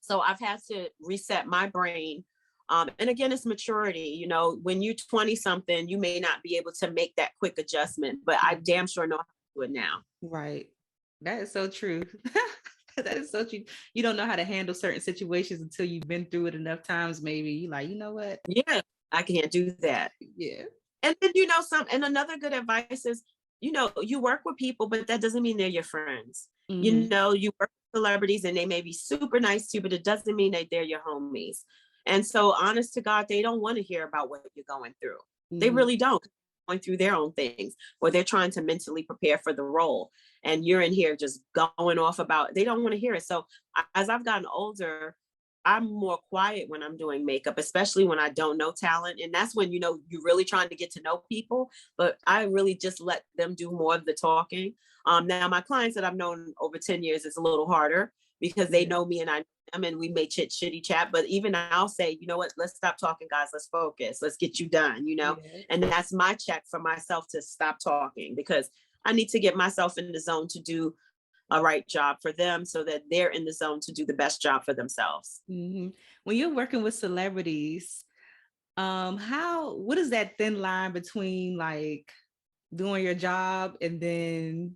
So I've had to reset my brain. And again, it's maturity. When you're 20 something, you may not be able to make that quick adjustment, but I damn sure know how to do it now. Right. That is so true. That is so true. You don't know how to handle certain situations until you've been through it enough times. Maybe you're like, you know what? Yeah, I can't do that. Yeah. And then, and another good advice is, you work with people, but that doesn't mean they're your friends. You work with celebrities and they may be super nice to you, but it doesn't mean that they're your homies. And so, honest to God, they don't want to hear about what you're going through. They really don't. Going through their own things, or they're trying to mentally prepare for the role. And you're in here just going off about, they don't want to hear it. So as I've gotten older, I'm more quiet when I'm doing makeup, especially when I don't know talent. And that's when, you're really trying to get to know people, but I really just let them do more of the talking. Now my clients that I've known over 10 years, it's a little harder because they know me and I know them, and we may chitty chat, but even I'll say, you know what, let's stop talking, guys. Let's focus. Let's get you done, and that's my check for myself to stop talking, because I need to get myself in the zone to do a right job for them so that they're in the zone to do the best job for themselves. When you're working with celebrities, what is that thin line between like doing your job and then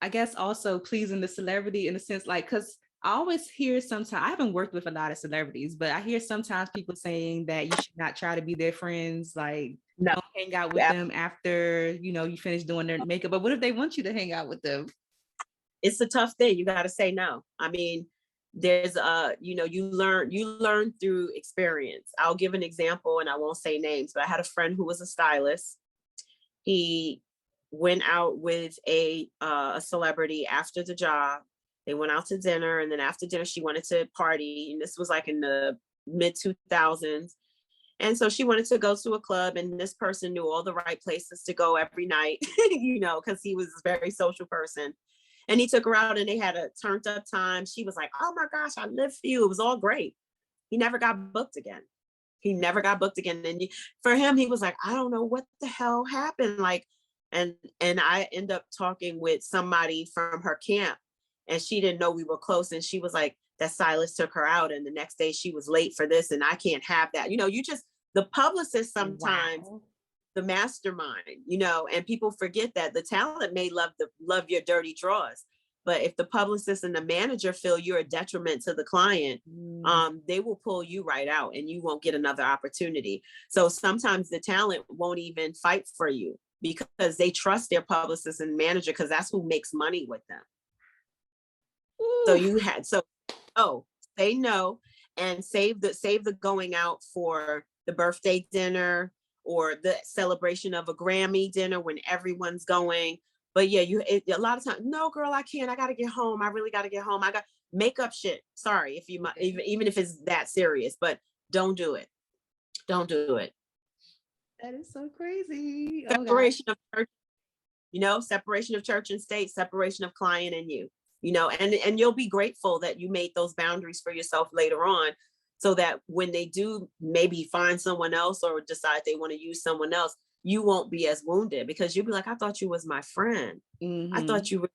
I guess also pleasing the celebrity in a sense, like, because I always hear sometimes, I haven't worked with a lot of celebrities, but I hear sometimes people saying that you should not try to be their friends, like don't hang out with them after, you finish doing their makeup. But what if they want you to hang out with them? It's a tough thing. You got to say no. I mean, there's you learn through experience. I'll give an example, and I won't say names, but I had a friend who was a stylist. He went out with a celebrity after the job. They went out to dinner, and then after dinner, she wanted to party. And this was like in the mid 2000s. And so she wanted to go to a club, and this person knew all the right places to go every night, because he was a very social person. And he took her out, and they had a turned up time. She was like, oh my gosh, I live for you. It was all great. He never got booked again. And for him, he was like, I don't know what the hell happened. Like, and I end up talking with somebody from her camp, and she didn't know we were close. And she was like, that stylist took her out, and the next day she was late for this, and I can't have that. The publicist sometimes the mastermind, you know, and people forget that the talent may love your dirty draws. But if the publicist and the manager feel you're a detriment to the client, they will pull you right out and you won't get another opportunity. So sometimes the talent won't even fight for you because they trust their publicist and manager because that's who makes money with them. Ooh. Say no and save the going out for the birthday dinner or the celebration of a Grammy dinner when everyone's going. But yeah, a lot of times, no, girl, I can't. I got to get home. I really got to get home. I got makeup shit. Sorry if you even if it's that serious, but don't do it. Don't do it. That is so crazy. Separation of church, separation of church and state, separation of client and you, and you'll be grateful that you made those boundaries for yourself later on, so that when they do maybe find someone else or decide they want to use someone else, you won't be as wounded because you'll be like, I thought you was my friend. I thought you were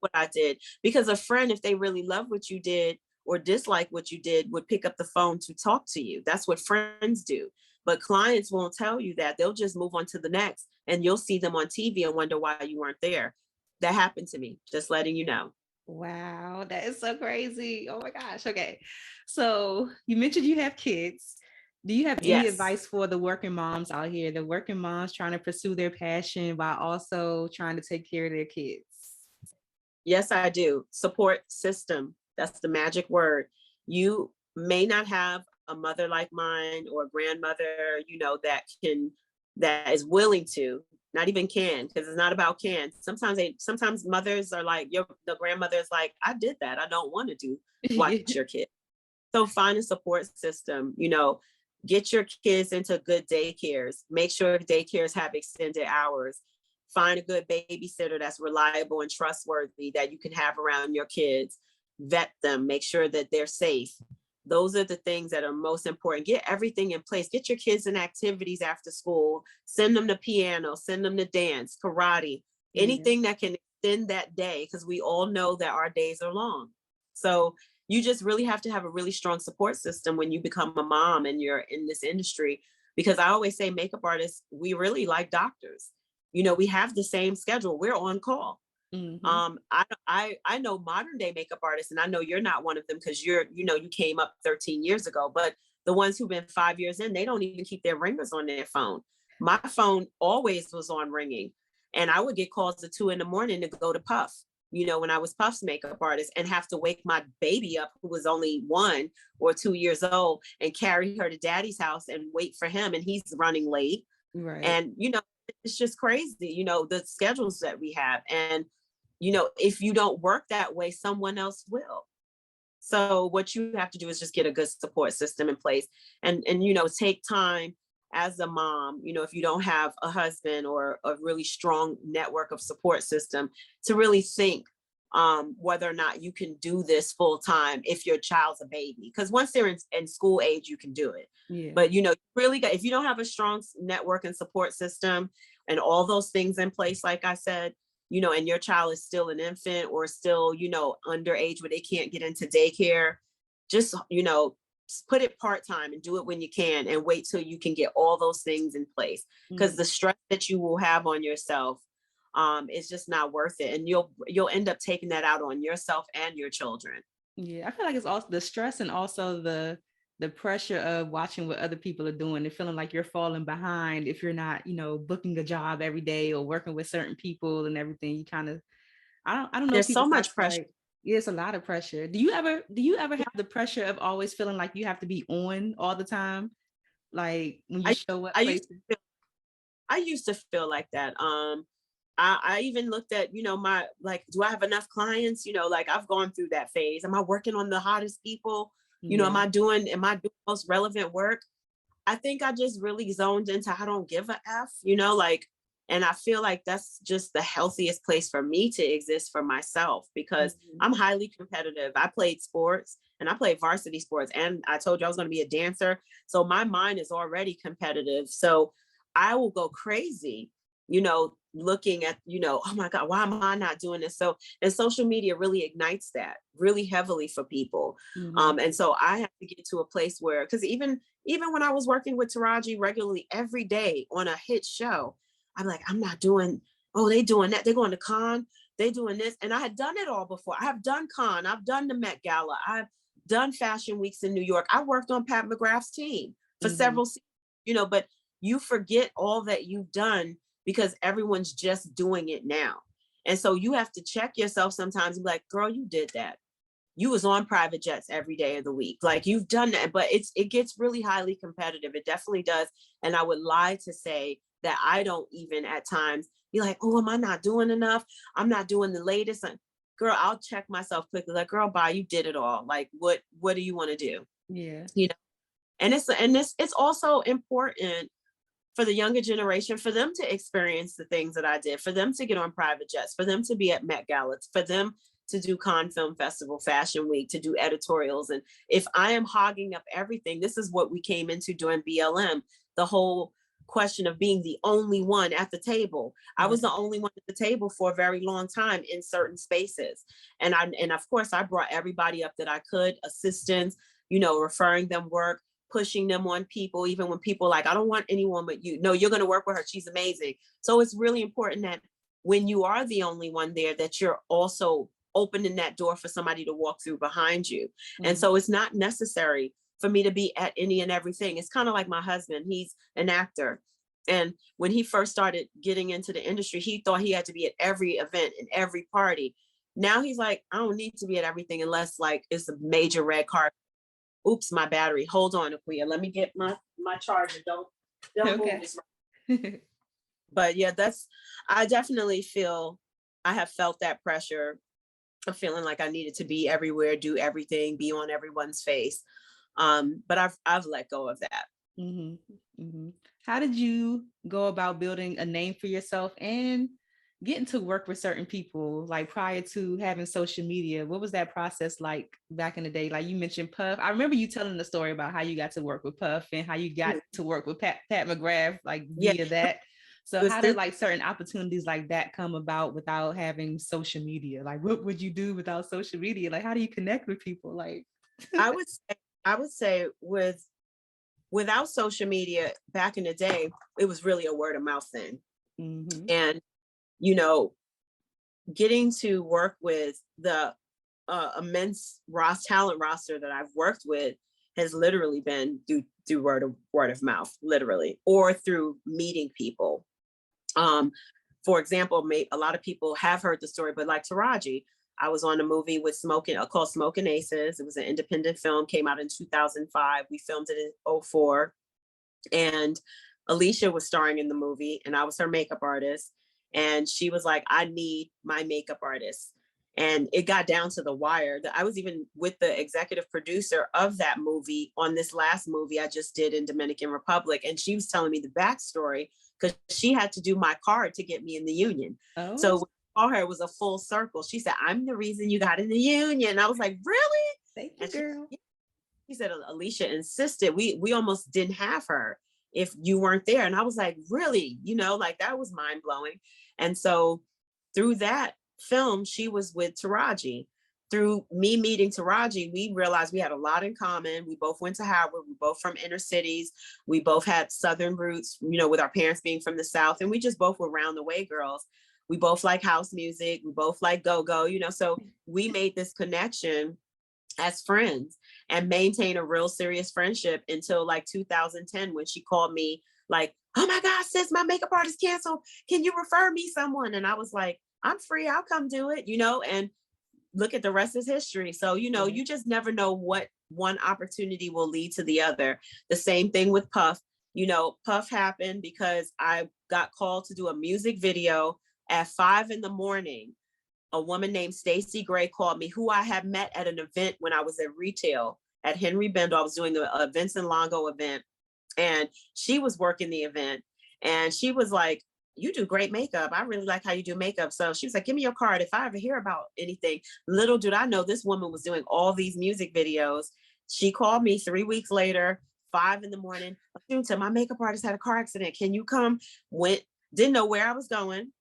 what I did. Because a friend, if they really love what you did or dislike what you did, would pick up the phone to talk to you. That's what friends do. But clients won't tell you that. They'll just move on to the next, and you'll see them on TV and wonder why you weren't there. That happened to me, just letting you know. Wow, that is so crazy. Oh my gosh. Okay. So you mentioned you have kids. Do you have any advice for the working moms out here, the working moms trying to pursue their passion while also trying to take care of their kids? Yes, I do. Support system. That's the magic word. You may not have a mother like mine or a grandmother, that is willing to, not even can, because it's not about can. Sometimes mothers are like, the grandmother is like, I did that. I don't want to watch your kid. So find a support system, get your kids into good daycares, make sure daycares have extended hours, find a good babysitter that's reliable and trustworthy that you can have around your kids, vet them, make sure that they're safe. Those are the things that are most important. Get everything in place. Get your kids in activities after school, send them to piano, send them to dance, karate, anything that can extend that day, because we all know that our days are long. So you just really have to have a really strong support system when you become a mom and you're in this industry, because I always say makeup artists, we really like doctors. We have the same schedule. We're on call. I know modern day makeup artists, and I know you're not one of them because you came up 13 years ago, but the ones who've been 5 years in, they don't even keep their ringers on their phone. My phone always was on ringing, and I would get calls at 2 a.m. to go to Puff, when I was Puff's makeup artist, and have to wake my baby up, who was only 1 or 2 years old, and carry her to daddy's house and wait for him. And he's running late. Right. And, it's just crazy, the schedules that we have. And, if you don't work that way, someone else will. So what you have to do is just get a good support system in place and take time as a mom, if you don't have a husband or a really strong network of support system, to really think whether or not you can do this full time if your child's a baby. Because once they're in school age, you can do it. Yeah. But, if you don't have a strong network and support system and all those things in place, like I said, and your child is still an infant or still, underage where they can't get into daycare, just, put it part-time and do it when you can, and wait till you can get all those things in place, because the stress that you will have on yourself is just not worth it. And you'll end up taking that out on yourself and your children. Yeah. I feel like it's also the stress and also the pressure of watching what other people are doing and feeling like you're falling behind if you're not, booking a job every day or working with certain people and everything. You kind of, I don't know. There's so much pressure. It's a lot of pressure. Do you ever have the pressure of always feeling like you have to be on all the time? Like when you show up places? I used to feel like that. I even looked at, my, like, do I have enough clients? Like I've gone through that phase. Am I working on the hottest people? Am I doing most relevant work? I think I just really zoned into, I don't give a F, and I feel like that's just the healthiest place for me to exist for myself, because I'm highly competitive. I played sports and I played varsity sports, and I told you I was going to be a dancer. So my mind is already competitive. So I will go crazy, looking at, oh my God, why am I not doing this? So, and social media really ignites that really heavily for people. Mm-hmm. And so I have to get to a place where, because even when I was working with Taraji regularly every day on a hit show, I'm like, I'm not doing, oh, they doing that. They're going to con, they doing this. And I had done it all before. I have done con, I've done the Met Gala, I've done fashion weeks in New York. I worked on Pat McGrath's team for Mm-hmm. several seasons, but you forget all that you've done because everyone's just doing it now. And so you have to check yourself sometimes and be like, girl, you did that. You was on private jets every day of the week. Like, you've done that, but it gets really highly competitive. It definitely does. And I would lie to say that I don't even at times be like, oh, am I not doing enough? I'm not doing the latest. Girl, I'll check myself quickly. Like, girl, bye, you did it all. Like, what do you want to do? Yeah. And it's also important for the younger generation, for them to experience the things that I did, for them to get on private jets, for them to be at Met Gala, for them to do Cannes Film Festival, Fashion Week, to do editorials. And if I am hogging up everything, this is what we came into during BLM, the whole question of being the only one at the table. I was the only one at the table for a very long time in certain spaces. And of course I brought everybody up that I could, assistants, referring them work, pushing them on people, even when people like, I don't want anyone but you. No, you're going to work with her. She's amazing. So it's really important that when you are the only one there, that you're also opening that door for somebody to walk through behind you. Mm-hmm. And so it's not necessary for me to be at any and everything. It's kind of like my husband. He's an actor. And when he first started getting into the industry, he thought he had to be at every event and every party. Now he's like, I don't need to be at everything unless like it's a major red carpet. Oops, my battery. Hold on, Aquia. Let me get my charger. Don't okay. Move. But yeah, I definitely feel I have felt that pressure of feeling like I needed to be everywhere, do everything, be on everyone's face. But I've let go of that. Mm-hmm. Mm-hmm. How did you go about building a name for yourself and getting to work with certain people, like prior to having social media? What was that process like back in the day? Like you mentioned Puff. I remember you telling the story about how you got to work with Puff and how you got to work with Pat McGrath, like via that. So how did like certain opportunities like that come about without having social media? Like what would you do without social media? Like how do you connect with people? Like I would say without social media back in the day, it was really a word of mouth thing. Mm-hmm. And getting to work with the immense talent roster that I've worked with has literally been through word of mouth, literally, or through meeting people. For example, a lot of people have heard the story, but like Taraji, I was on a movie with called Smoking Aces. It was an independent film, came out in 2005. We filmed it in 2004. And Alicia was starring in the movie and I was her makeup artist. And she was like, I need my makeup artist. And it got down to the wire. I was even with the executive producer of that movie on this last movie I just did in Dominican Republic. And she was telling me the backstory because she had to do my card to get me in the union. Oh. So when I saw her, it was a full circle. She said, I'm the reason you got in the union. I was like, really? Thank you, girl. She said, Alicia insisted. We almost didn't have her if you weren't there. And I was like, really? Like that was mind blowing. And so through that film, she was with Taraji. Through me meeting Taraji, we realized we had a lot in common. We both went to Howard. We both from inner cities. We both had Southern roots, with our parents being from the South. And we just both were round the way girls. We both like house music. We both like go-go, so we made this connection as friends and maintain a real serious friendship until like 2010 when she called me like, oh my God, sis, my makeup artist canceled. Can you refer me someone? And I was like, I'm free. I'll come do it, and look at the rest is history. So, you just never know what one opportunity will lead to the other. The same thing with Puff. Puff happened because I got called to do a music video at 5 a.m. A woman named Stacey Gray called me, who I had met at an event when I was at retail at Henry Bendel. I was doing a Vincent Longo event and she was working the event and she was like, you do great makeup. I really like how you do makeup. So she was like, give me your card if I ever hear about anything. Little did I know this woman was doing all these music videos. She called me 3 weeks later, 5 a.m. Ashunta, my makeup artist had a car accident. Can you come? Went Didn't know where I was going.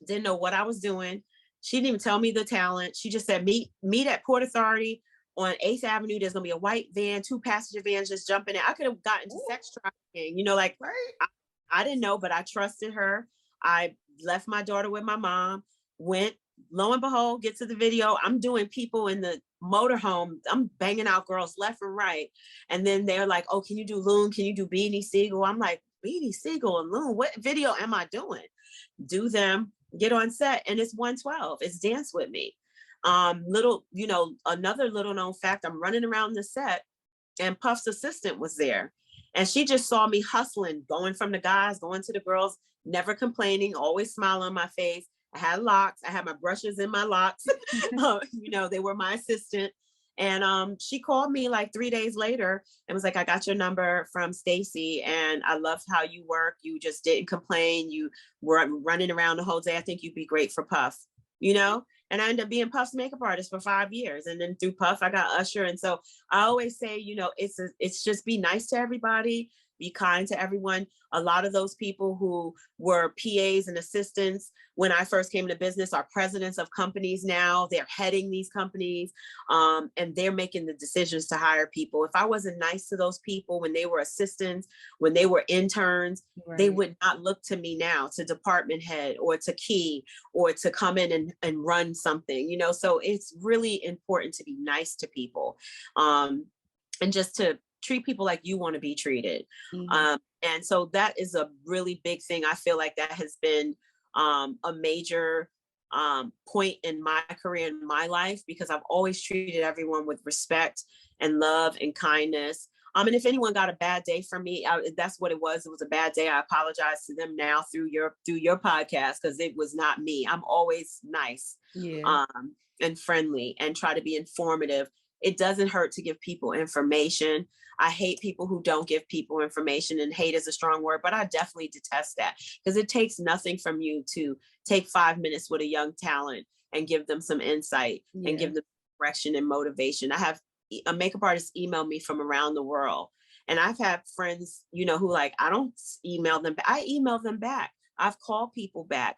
Didn't know what I was doing. She didn't even tell me the talent. She just said, meet at Port Authority on 8th Avenue. There's gonna be a white van, 2 passenger vans, just jump in it. I could have gotten into sex trafficking, like Right. I didn't know, but I trusted her. I left my daughter with my mom, went, lo and behold, get to the video. I'm doing people in the motorhome. I'm banging out girls left and right. And then they're like, oh, can you do Loon? Can you do Beanie Siegel? I'm like, Beanie Siegel and Loon, what video am I doing? Do them, get on set, and it's 112. It's Dance With Me. Another little known fact, I'm running around the set and Puff's assistant was there. And she just saw me hustling, going from the guys, going to the girls, never complaining, always smile on my face. I had locks. I had my brushes in my locks. They were my assistant. And she called me like 3 days later and was like, I got your number from Stacy and I loved how you work. You just didn't complain. You were running around the whole day. I think you'd be great for Puff, And I ended up being Puff's makeup artist for 5 years. And then through Puff, I got Usher. And so I always say, it's just be nice to everybody, be kind to everyone. A lot of those people who were PAs and assistants when I first came into business are presidents of companies now. They're heading these companies and they're making the decisions to hire people. If I wasn't nice to those people when they were assistants, when they were interns, right, they would not look to me now, to department head or to key or to come in and run something, so it's really important to be nice to people and just to treat people like you want to be treated. Mm-hmm. And so that is a really big thing. I feel like that has been a major point in my career, in my life, because I've always treated everyone with respect and love and kindness. And if anyone got a bad day from me, that's what it was. It was a bad day. I apologize to them now through your podcast, because it was not me. I'm always nice, and friendly, and try to be informative. It doesn't hurt to give people information. I hate people who don't give people information, and hate is a strong word, but I definitely detest that, because it takes nothing from you to take 5 minutes with a young talent and give them some insight and give them direction and motivation. I have a makeup artist email me from around the world, and I've had friends, who I don't email them, I email them back. I've called people back.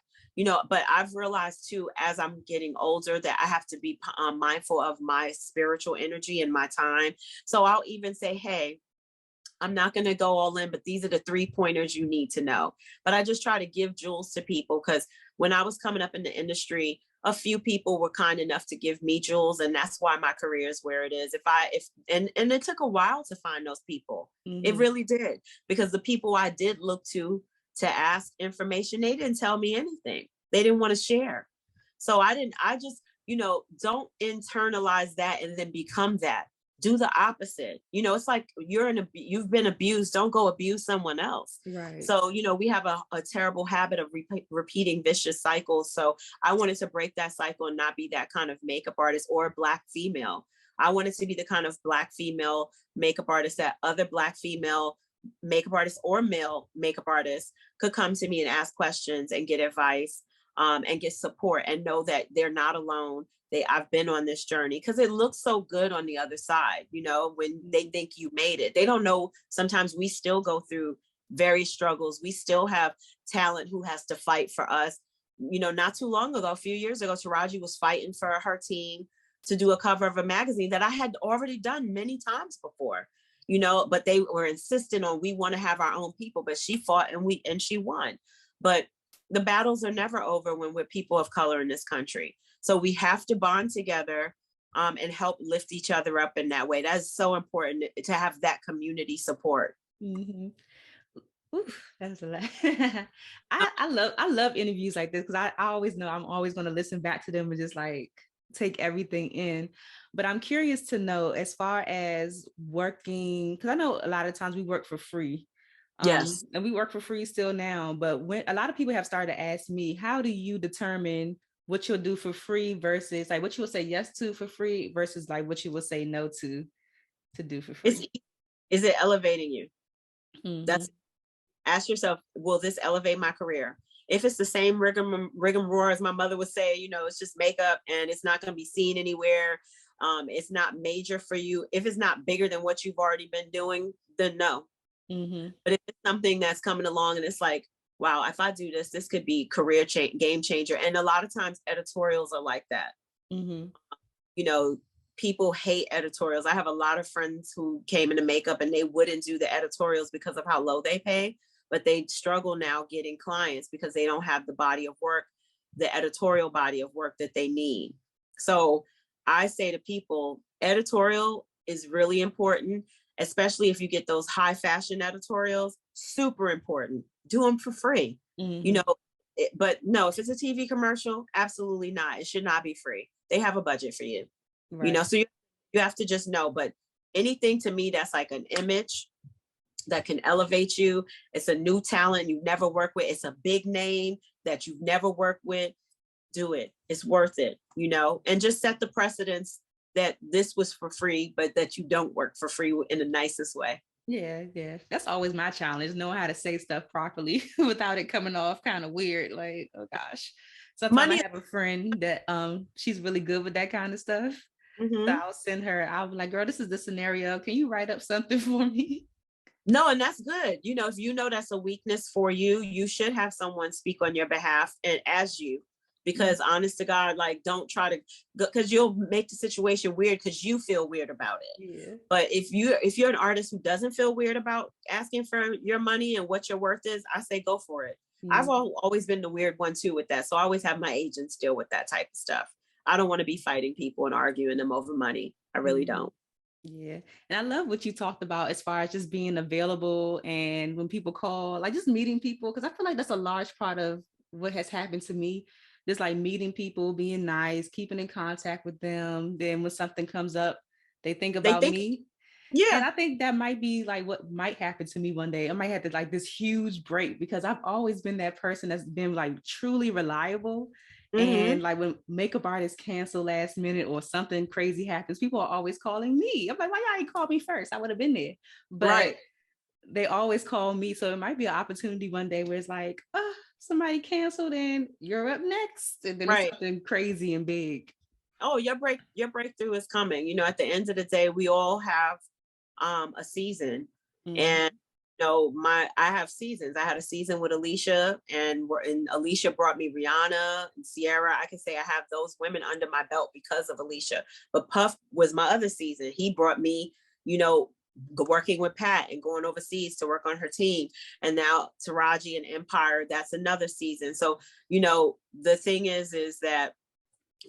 But I've realized too, as I'm getting older, that I have to be mindful of my spiritual energy and my time. So I'll even say, hey, I'm not going to go all in, but these are the 3 pointers you need to know. But I just try to give jewels to people, because when I was coming up in the industry, a few people were kind enough to give me jewels. And that's why my career is where it is. And it took a while to find those people. Mm-hmm. It really did, because the people I did look to ask information, they didn't tell me anything. They didn't want to share. So I just, don't internalize that and then become that. Do the opposite. It's like you've been abused. Don't go abuse someone else. Right. So, we have a terrible habit of repeating vicious cycles. So I wanted to break that cycle and not be that kind of makeup artist or Black female. I wanted to be the kind of Black female makeup artist that other Black female makeup artists or male makeup artists could come to me and ask questions and get advice and get support, and know that they're not alone. I've been on this journey, because it looks so good on the other side, when they think you made it. They don't know, sometimes we still go through various struggles. We still have talent who has to fight for us. Not too long ago, a few years ago, Taraji was fighting for her team to do a cover of a magazine that I had already done many times before. But they were insistent on, we want to have our own people, but she fought and she won. But the battles are never over when we're people of color in this country. So we have to bond together and help lift each other up in that way. That's so important, to have that community support. Mm-hmm. Oof, that's a lot. I love interviews like this, because I always know I'm always going to listen back to them and just take everything in. But I'm curious to know, as far as working, because I know a lot of times we work for free. Yes. And we work for free still now. But when a lot of people have started to ask me, how do you determine what you'll do for free versus what you will say yes to for free versus what you will say no to do for free? Is it elevating you? Mm-hmm. Ask yourself, will this elevate my career? If it's the same rigmarole as my mother would say, it's just makeup and it's not going to be seen anywhere. It's not major for you. If it's not bigger than what you've already been doing, then no. Mm-hmm. But if it's something that's coming along and it's wow, if I do this, this could be game changer. And a lot of times editorials are like that. Mm-hmm. You know, people hate editorials. I have a lot of friends who came into makeup and they wouldn't do the editorials because of how low they pay, but they struggle now getting clients because they don't have the body of work, the editorial body of work that they need. So I say to people, editorial is really important, especially if you get those high fashion editorials, super important. Do them for free. Mm-hmm. You know, but no, if it's a TV commercial, absolutely not. It should not be free. They have a budget for you, Right. you know, so you have to just know. But anything to me that's like an image that can elevate you, it's a new talent you've never worked with, it's a big name that you've never worked with, do it. It's worth it, you know, and just set the precedence that this was for free, but that you don't work for free in the nicest way. Yeah. That's always my challenge, knowing how to say stuff properly without it coming off kind of weird. Like, oh gosh. Sometimes I have a friend that she's really good with that kind of stuff. Mm-hmm. So I'll send her, I'll be like, girl, this is the scenario. Can you write up something for me? No, and that's good. You know, if you know that's a weakness for you, you should have someone speak on your behalf and as you, because honest to God, like, don't try to, because you'll make the situation weird because you feel weird about it. Yeah. But if you're an artist who doesn't feel weird about asking for your money and what your worth is, I say go for it. I've always been the weird one too with that. So I always have my agents deal with that type of stuff. I don't want to be fighting people and arguing them over money. I really don't. Yeah. And I love what you talked about as far as just being available and when people call, like just meeting people, because I feel like that's a large part of what has happened to me. Just like meeting people, being nice, keeping in contact with them. Then when something comes up, they think about me. Yeah. And I think that might be like what might happen to me one day. I might have to like this huge break because I've always been that person that's been like truly reliable. Mm-hmm. And like when makeup artists cancel last minute or something crazy happens, people are always calling me. I'm like, why y'all ain't called me first? I would have been there. But they always call me. So it might be an opportunity one day where it's like, oh, somebody canceled and you're up next. And then it's something crazy and big. Oh, your breakthrough is coming. You know, at the end of the day, we all have a season. And you know, I have seasons. I had a season with Alicia, and Alicia brought me Rihanna and Sierra. I can say I have those women under my belt because of Alicia. But Puff was my other season. He brought me, you know, working with Pat and going overseas to work on her team. And now Taraji and Empire, that's another season. So, you know, the thing is that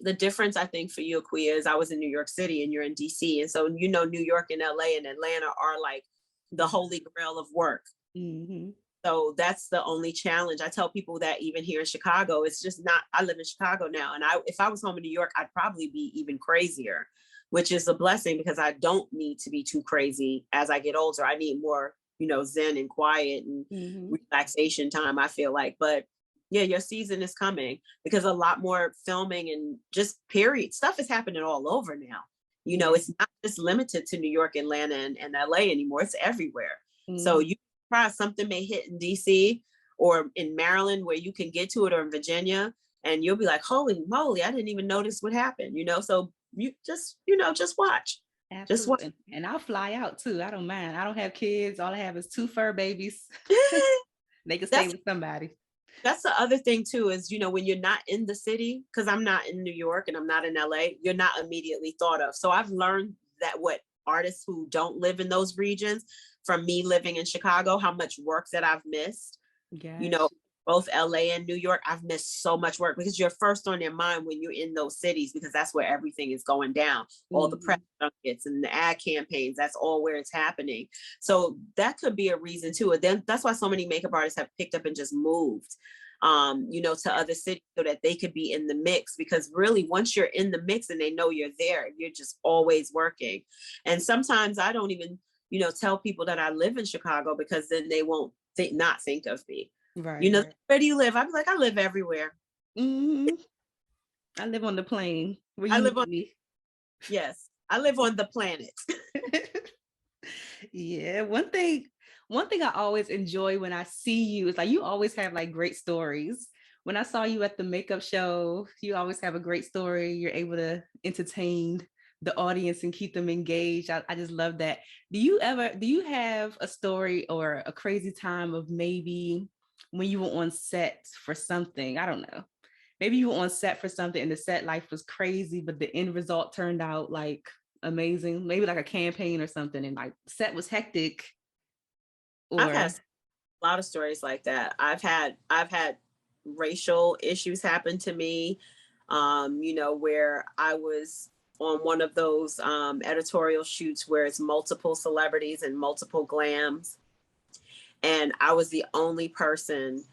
the difference, I think, for you, Akua, is I was in New York City and you're in DC. And so, you know, New York and LA and Atlanta are like the holy grail of work. Mm-hmm. So that's the only challenge. I tell people that even here in Chicago, it's just not, I live in Chicago now. And if I was home in New York, I'd probably be even crazier, which is a blessing because I don't need to be too crazy as I get older. I need more, you know, zen and quiet and relaxation time, I feel like. But yeah, your season is coming because a lot more filming and just period stuff is happening all over now. You know, it's not just limited to New York, Atlanta, and LA anymore. It's everywhere. So you probably something may hit in DC or in Maryland where you can get to it, or in Virginia, and you'll be like, holy moly, I didn't even notice what happened, you know? So you just, you know, just watch. Absolutely. Just watch. And I'll fly out too. I don't mind. I don't have kids. All I have is 2 fur babies. They can stay with somebody. That's the other thing too, is, you know, when you're not in the city, because I'm not in New York and I'm not in LA, you're not immediately thought of. So I've learned that what artists who don't live in those regions, from me living in Chicago, how much work that I've missed. Yes. You know, both LA and New York, I've missed so much work because you're first on their mind when you're in those cities, because that's where everything is going down. All the press junkets and the ad campaigns, that's all where it's happening. So that could be a reason too. And then that's why so many makeup artists have picked up and just moved, you know, to other cities so that they could be in the mix, because really once you're in the mix and they know you're there, you're just always working. And sometimes I don't even, you know, tell people that I live in Chicago because then they won't not think of me. Right. You know, where do you live? I'm like, I live everywhere. I live on the plane. I live on me. Yes, I live on the planet. Yeah. One thing I always enjoy when I see you is like, you always have like great stories. When I saw you at the makeup show, you always have a great story. You're able to entertain the audience and keep them engaged. I just love that. Do you have a story or a crazy time of maybe when you were on set for something. I don't know. Maybe you were on set for something and the set life was crazy, but the end result turned out like amazing. Maybe like a campaign or something, and like set was hectic. I've had Or a lot of stories like that. I've had racial issues happen to me, where I was on one of those editorial shoots where it's multiple celebrities and multiple glams. And I was the only person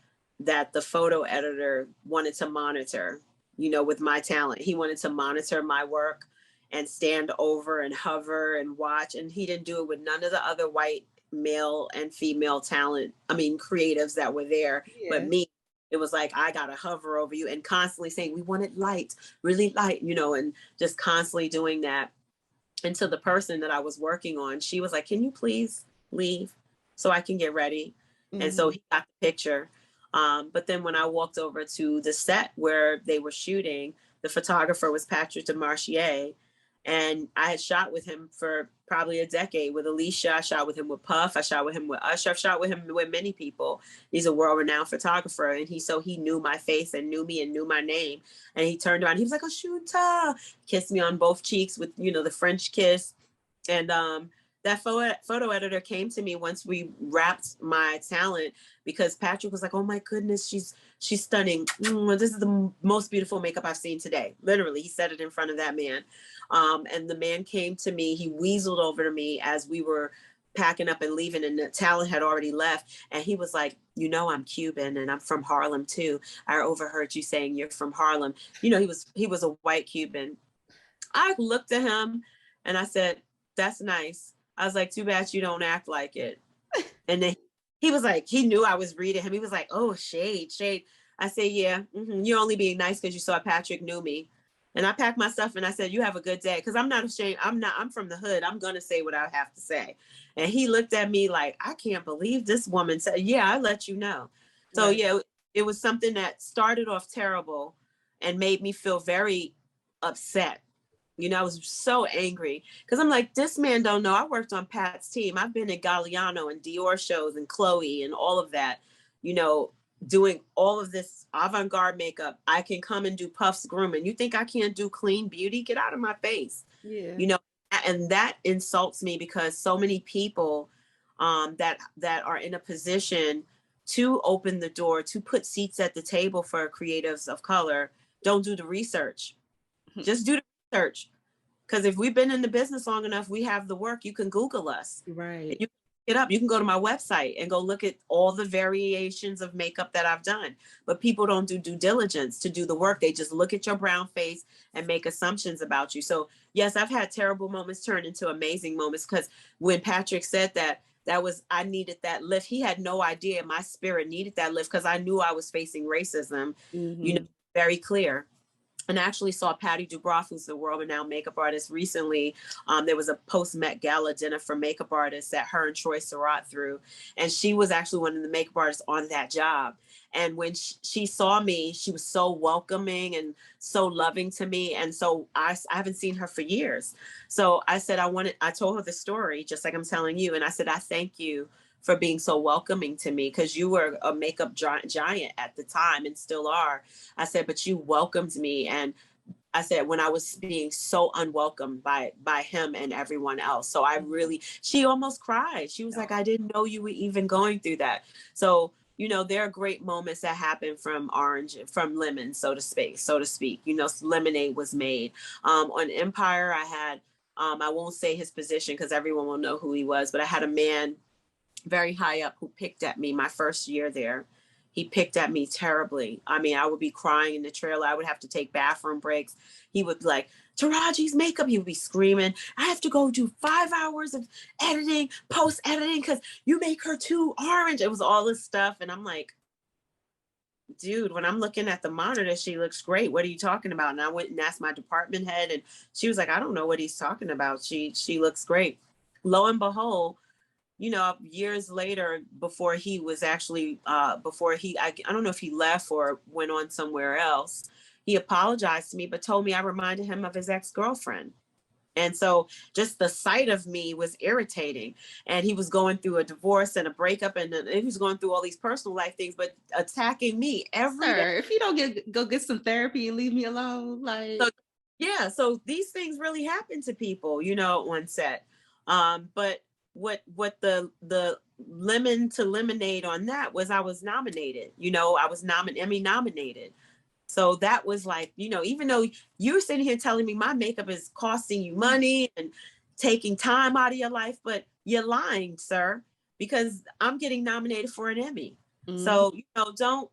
that the photo editor wanted to monitor, with my talent. He wanted to monitor my work and stand over and hover and watch. And he didn't do it with none of the other white male and female creatives that were there. Yeah. But me, it was like, I got to hover over you and constantly saying, we want it light, really light, and just constantly doing that. And to the person that I was working on, she was like, can you please leave so I can get ready? Mm-hmm. And so he got the picture. But then when I walked over to the set where they were shooting, the photographer was Patrick DeMarchier. And I had shot with him for probably a decade with Alicia. I shot with him with Puff. I shot with him with Usher. I've shot with him with many people. He's a world-renowned photographer. And he knew my face and knew me and knew my name. And he turned around. He was like, Ashunta, kissed me on both cheeks with, the French kiss. And that photo editor came to me once we wrapped my talent, because Patrick was like, oh my goodness, she's stunning. This is the most beautiful makeup I've seen today. Literally, he said it in front of that man. And the man came to me, he weaseled over to me as we were packing up and leaving, and the talent had already left. And he was like, I'm Cuban and I'm from Harlem too. I overheard you saying you're from Harlem. He was a white Cuban. I looked at him and I said, that's nice. I was like, too bad you don't act like it. And then he was like, he knew I was reading him. He was like, oh, shade. I said, yeah, you're only being nice because you saw Patrick knew me. And I packed my stuff and I said, you have a good day. Because I'm not ashamed. I'm from the hood. I'm going to say what I have to say. And he looked at me like, I can't believe this woman said, yeah, I let you know. So, right. Yeah, it was something that started off terrible and made me feel very upset. I was so angry because I'm like, this man don't know. I worked on Pat's team. I've been at Galliano and Dior shows and Chloe and all of that, doing all of this avant-garde makeup. I can come and do Puff's grooming. You think I can't do clean beauty? Get out of my face. Yeah. And that insults me because so many people that are in a position to open the door, to put seats at the table for creatives of color, don't do the research. Just do the research. Because if we've been in the business long enough, we have the work. You can Google us. Right. You can get up. You can go to my website and go look at all the variations of makeup that I've done. But people don't do due diligence to do the work. They just look at your brown face and make assumptions about you. So yes, I've had terrible moments turn into amazing moments, because when Patrick said that I needed that lift. He had no idea my spirit needed that lift, because I knew I was facing racism, very clear. And I actually saw Patty Dubreuil, who's the world-renowned makeup artist, recently. There was a post-Met Gala dinner for makeup artists that her and Troy Surratt threw. And she was actually one of the makeup artists on that job. And when she saw me, she was so welcoming and so loving to me. And so I haven't seen her for years. So I said, I told her the story, just like I'm telling you. And I said, I thank you for being so welcoming to me, because you were a makeup giant at the time and still are. I said, but you welcomed me. And I said, when I was being so unwelcome by him and everyone else. So she almost cried. She was like, I didn't know you were even going through that. So, there are great moments that happen from lemon, so to speak. Lemonade was made. On Empire, I had, I won't say his position because everyone will know who he was, but I had a man very high up who picked at me my first year there. He picked at me terribly. I mean, I would be crying in the trailer. I would have to take bathroom breaks. He would be like, Taraji's makeup. He would be screaming, I have to go do 5 hours of editing, post-editing, because you make her too orange. It was all this stuff. And I'm like, dude, when I'm looking at the monitor, she looks great. What are you talking about? And I went and asked my department head, and she was like, I don't know what he's talking about. She looks great. Lo and behold, years later, before he was actually, I don't know if he left or went on somewhere else, he apologized to me, but told me I reminded him of his ex-girlfriend. And so just the sight of me was irritating. And he was going through a divorce and a breakup, and he was going through all these personal life things, but attacking me every day. If you don't go get some therapy and leave me alone, like. So, yeah, so these things really happen to people, on set. But what the lemon to lemonade on that was I was nominated. I was Emmy nominated. So that was like, even though you're sitting here telling me my makeup is costing you money and taking time out of your life, but you're lying, sir, because I'm getting nominated for an Emmy. Mm-hmm. So, don't,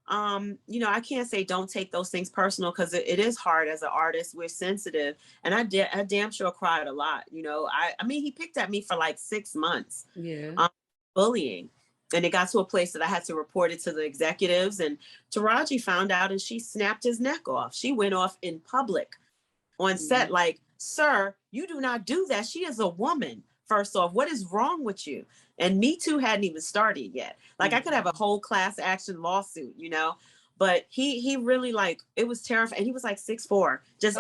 I can't say don't take those things personal, because it is hard as an artist. We're sensitive. And I damn sure cried a lot. I mean, he picked at me for like 6 months. Yeah. Bullying. And it got to a place that I had to report it to the executives, and Taraji found out and she snapped his neck off. She went off in public on set, like, sir, you do not do that. She is a woman. First off, what is wrong with you? And Me Too hadn't even started yet. Like, I could have a whole class action lawsuit, but he really, like, it was terrifying. And he was like 6'4", just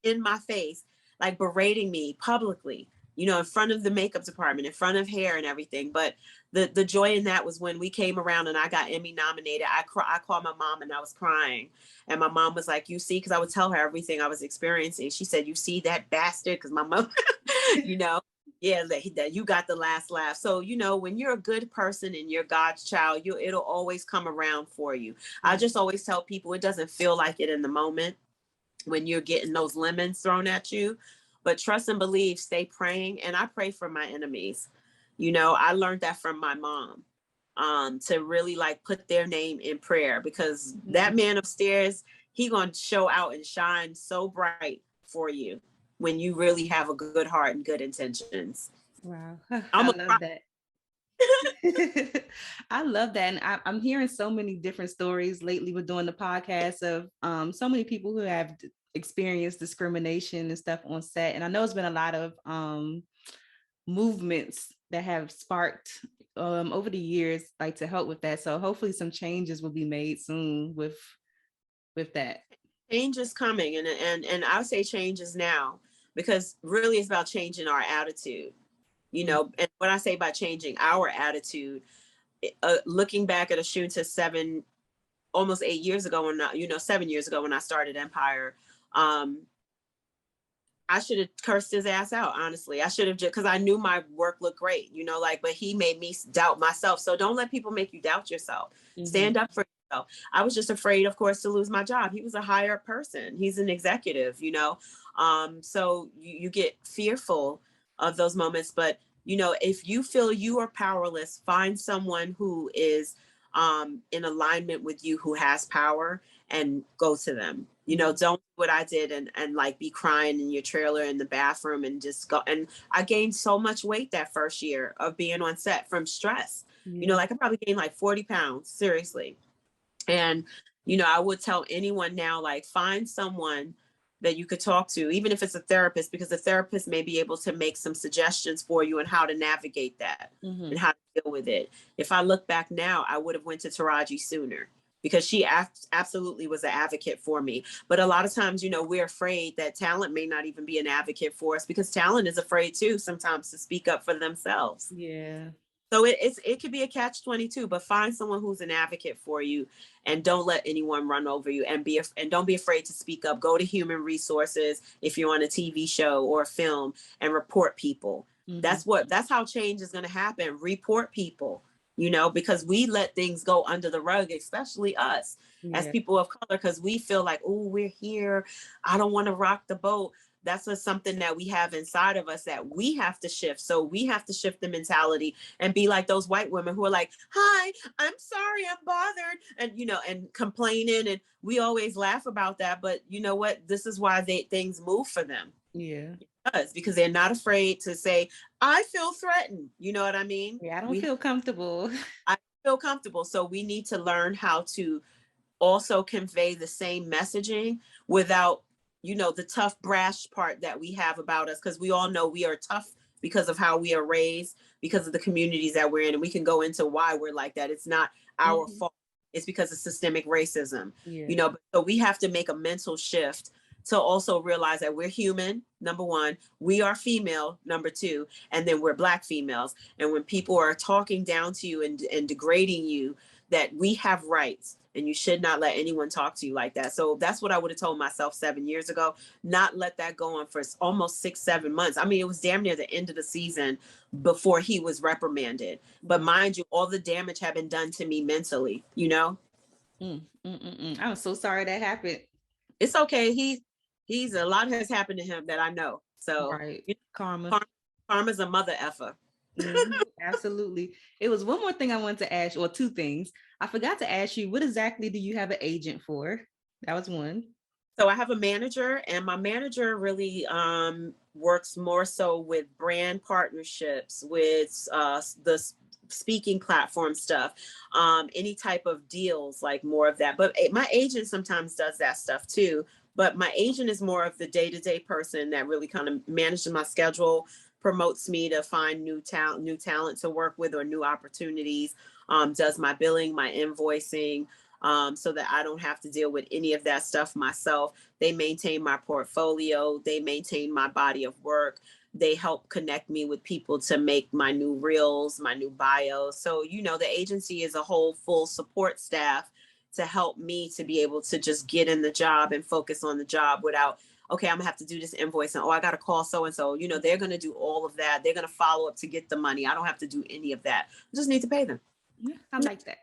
in my face, like berating me publicly, in front of the makeup department, in front of hair and everything. But the joy in that was when we came around and I got Emmy nominated. I called my mom and I was crying. And my mom was like, you see, because I would tell her everything I was experiencing. She said, you see that bastard? Because my mom, yeah, that you got the last laugh. So, when you're a good person and you're God's child, it'll always come around for you. I just always tell people it doesn't feel like it in the moment when you're getting those lemons thrown at you. But trust and believe, stay praying. And I pray for my enemies. I learned that from my mom, to really like put their name in prayer, because that man upstairs, he going to show out and shine so bright for you when you really have a good heart and good intentions. Wow. I love that. I love that. And I'm hearing so many different stories lately with doing the podcast of so many people who have experienced discrimination and stuff on set. And I know it's been a lot of movements that have sparked over the years, like, to help with that. So hopefully some changes will be made soon with that. Change is coming, and I'll say change is now, because really it's about changing our attitude. And what I say by changing our attitude, looking back at Ashunta almost 8 years ago, when 7 years ago when I started Empire, I should have cursed his ass out. Honestly, I should have, just because I knew my work looked great, but he made me doubt myself. So don't let people make you doubt yourself. Mm-hmm. Stand up for yourself. I was just afraid, of course, to lose my job. He was a hired person. He's an executive, so you get fearful of those moments. But, if you feel you are powerless, find someone who is in alignment with you, who has power, and go to them. Don't do what I did and like be crying in your trailer in the bathroom and just go. And I gained so much weight that first year of being on set from stress. Yeah. I probably gained like 40 pounds, seriously. And, I would tell anyone now, like, find someone that you could talk to, even if it's a therapist, because the therapist may be able to make some suggestions for you on how to navigate that and how to deal with it. If I look back now, I would have went to Taraji sooner, because she absolutely was an advocate for me. But a lot of times, we're afraid that talent may not even be an advocate for us, because talent is afraid too sometimes to speak up for themselves. Yeah. So it could be a catch-22, but find someone who's an advocate for you, and don't let anyone run over you, and don't be afraid to speak up. Go to human resources if you're on a TV show or a film, and report people. Mm-hmm. That's how change is going to happen. Report people, because we let things go under the rug, especially us as people of color, because we feel like, oh, we're here. I don't want to rock the boat. That's something that we have inside of us that we have to shift. So we have to shift the mentality and be like those white women who are like, hi, I'm sorry, I'm bothered. And, and complaining. And we always laugh about that. But you know what? This is why things move for them. Yeah. Because they're not afraid to say, I feel threatened. You know what I mean? Yeah, I don't feel comfortable. I feel comfortable. So we need to learn how to also convey the same messaging without, the tough, brash part that we have about us, because we all know we are tough because of how we are raised, because of the communities that we're in. And we can go into why we're like that. It's not our fault. It's because of systemic racism, Yeah. So we have to make a mental shift to also realize that we're human, number one, we are female, number two, and then we're Black females. And when people are talking down to you and degrading you, that we have rights and you should not let anyone talk to you like that. So that's what I would have told myself 7 years ago, not let that go on for almost 6-7 months. I mean, it was damn near the end of the season before he was reprimanded. But mind you, all the damage had been done to me mentally, you know? I'm so sorry that happened. It's okay. He's a lot has happened to him that I know. So right. Karma. Karma's a mother effer. Absolutely. It was one more thing I wanted to ask, or two things. I forgot to ask you, what exactly do you have an agent for? That was one. So I have a manager, and my manager really works more so with brand partnerships, with the speaking platform stuff, any type of deals, like more of that. But my agent sometimes does that stuff too. But my agent is more of the day-to-day person that really kind of manages my schedule, promotes me to find new talent to work with, or new opportunities, does my billing, my invoicing, so that I don't have to deal with any of that stuff myself. They maintain my portfolio, they maintain my body of work, they help connect me with people to make my new reels, my new bios. So, you know, the agency is a whole full support staff to help me to be able to just get in the job and focus on the job without, okay, I'm gonna have to do this invoice, and I gotta call so-and-so. You know, they're gonna do all of that. They're gonna follow up to get the money. I don't have to do any of that. I just need to pay them. Yeah, I like that.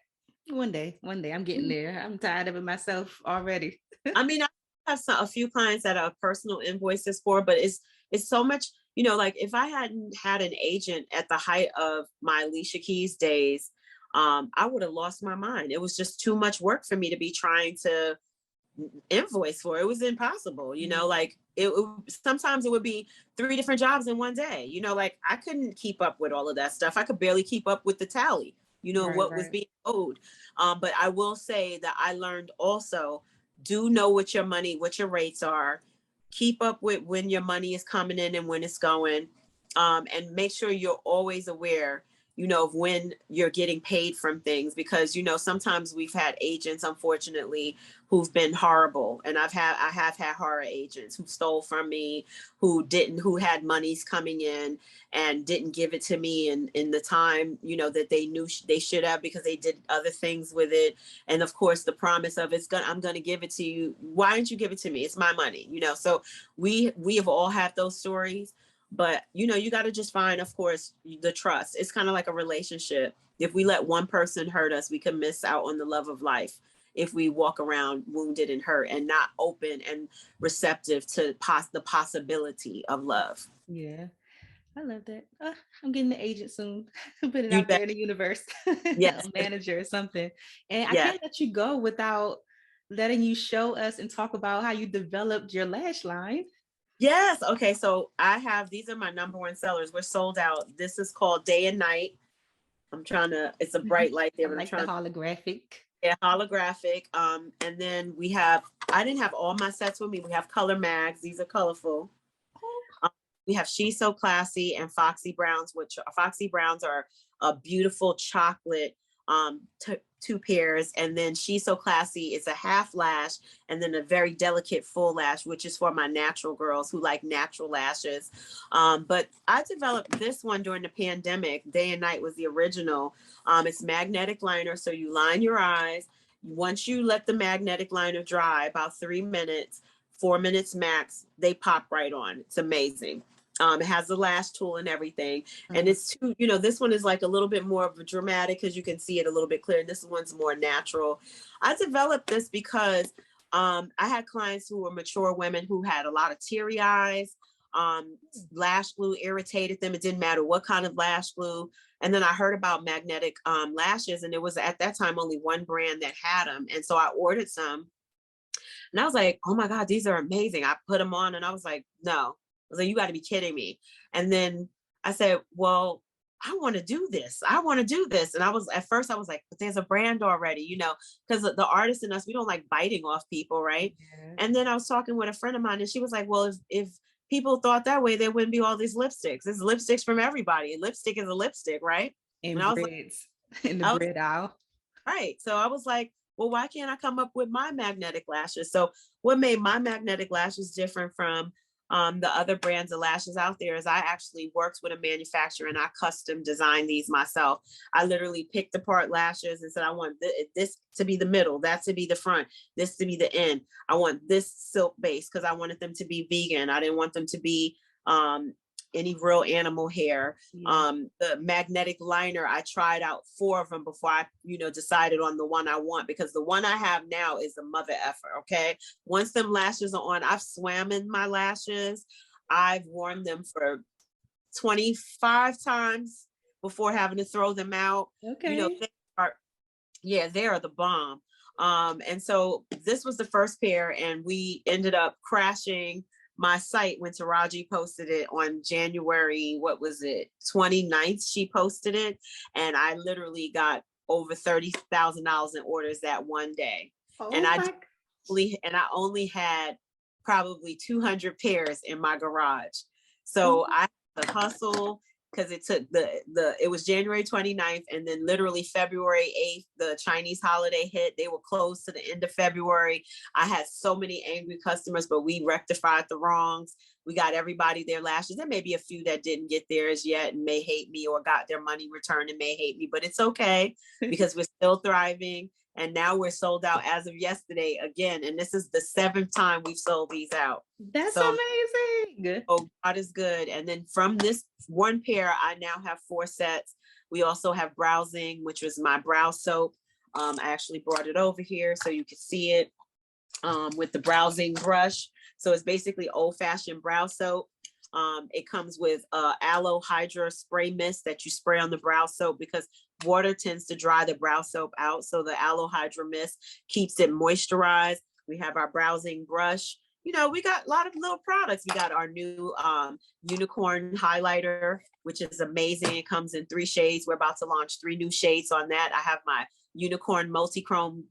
One day, I'm getting there. I'm tired of it myself already. I mean, I have a few clients that are personal invoices for, but it's so much, you know, like if I hadn't had an agent at the height of my Alicia Keys days, I would have lost my mind. It was just too much work for me to be trying to invoice for. It was impossible, you know, like sometimes it would be 3 different jobs in one day, you know, like I couldn't keep up with all of that stuff. I could barely keep up with the tally, you know, what was being owed. But I will say that I learned also, do know what your rates are, keep up with when your money is coming in and when it's going, and make sure you're always aware, you know, of when you're getting paid from things, because, you know, sometimes we've had agents, unfortunately, who've been horrible. And I have had horror agents who stole from me, who had monies coming in and didn't give it to me in the time, you know, that they knew they should have, because they did other things with it. And of course, the promise of I'm going to give it to you. Why didn't you give it to me? It's my money, you know? So we have all had those stories. But, you know, you got to just find, of course, the trust. It's kind of like a relationship. If we let one person hurt us, we can miss out on the love of life if we walk around wounded and hurt and not open and receptive to the possibility of love. Yeah, I love that. I'm getting the agent soon. Put it You out bet. there in the universe. Yes. A manager or something. And I Yeah. can't let you go without letting you show us and talk about how you developed your lash line. Yes. Okay. So these are my number one sellers. We're sold out. This is called Day and Night. It's a bright light there. I like the holographic. Yeah, holographic. And then I didn't have all my sets with me. We have color mags. These are colorful. We have She's So Classy and Foxy Browns, which Foxy Browns are a beautiful chocolate, 2 pairs. And then She's So Classy is a half lash, and then a very delicate full lash, which is for my natural girls who like natural lashes. But I developed this one during the pandemic. Day and Night was the original. It's magnetic liner. So you line your eyes. Once you let the magnetic liner dry, about 3 minutes, 4 minutes max, they pop right on. It's amazing. It has the lash tool and everything. And it's too, you know, this one is like a little bit more of a dramatic because you can see it a little bit clearer. This one's more natural. I developed this because I had clients who were mature women who had a lot of teary eyes. Lash glue irritated them. It didn't matter what kind of lash glue. And then I heard about magnetic lashes, and there was at that time only one brand that had them. And so I ordered some. And I was like, oh my God, these are amazing. I put them on and I was like, no. I was like, you got to be kidding me. And then I said, well, I want to do this. And at first I was like, but there's a brand already, you know, because the artist in us, we don't like biting off people. Right. Yeah. And then I was talking with a friend of mine, and she was like, well, if people thought that way, there wouldn't be all these lipsticks. There's lipsticks from everybody. A lipstick is a lipstick. Right. And I was like, in the bread aisle. Right. So I was like, well, why can't I come up with my magnetic lashes? So what made my magnetic lashes different from the other brands of lashes out there is I actually worked with a manufacturer and I custom designed these myself. I literally picked apart lashes and said, I want this to be the middle, that to be the front, this to be the end. I want this silk base because I wanted them to be vegan. I didn't want them to be any real animal hair. The magnetic liner, I tried out 4 of them before I, decided on the one I want, because the one I have now is a mother effer. Okay. Once them lashes are on, I've swam in my lashes. I've worn them for 25 times before having to throw them out. Okay. They are the bomb. And so this was the first pair, and we ended up crashing my site when Taraji posted it on January, 29th, she posted it. And I literally got over $30,000 in orders that one day. And I only had probably 200 pairs in my garage. So I had to hustle, because it took it was January 29th, and then literally February 8th, the Chinese holiday hit. They were closed to the end of February. I had so many angry customers, but we rectified the wrongs. We got everybody their lashes. There may be a few that didn't get theirs yet and may hate me, or got their money returned and may hate me, but it's okay because we're still thriving. And now we're sold out as of yesterday again. And this is the 7th time we've sold these out. That's amazing. Oh, God is good. And then from this one pair, I now have 4 sets. We also have browsing, which was my brow soap. I actually brought it over here so you can see it with the browsing brush. So it's basically old-fashioned brow soap. It comes with aloe hydra spray mist that you spray on the brow soap, because water tends to dry the brow soap out. So the aloe hydra mist keeps it moisturized. We have our browsing brush. We got a lot of little products. We got our new unicorn highlighter, which is amazing. It comes in 3 shades. We're about to launch 3 new shades on that. I have my unicorn multi-chrome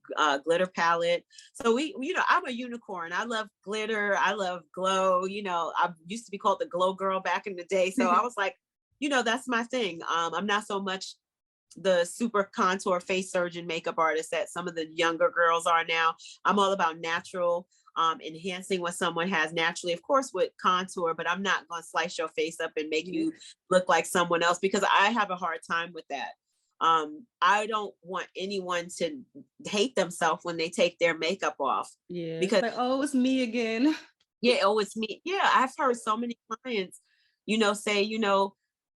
glitter palette. So I'm a unicorn. I love glitter. I love glow. I used to be called the glow girl back in the day. So I was like, that's my thing. I'm not so much the super contour face surgeon makeup artist that some of the younger girls are now. I'm all about natural, enhancing what someone has naturally, of course, with contour, but I'm not going to slice your face up and make you look like someone else, because I have a hard time with that. I don't want anyone to hate themselves when they take their makeup off. Yeah. Because it's me again. Yeah. Oh, it's me. Yeah. I've heard so many clients, say,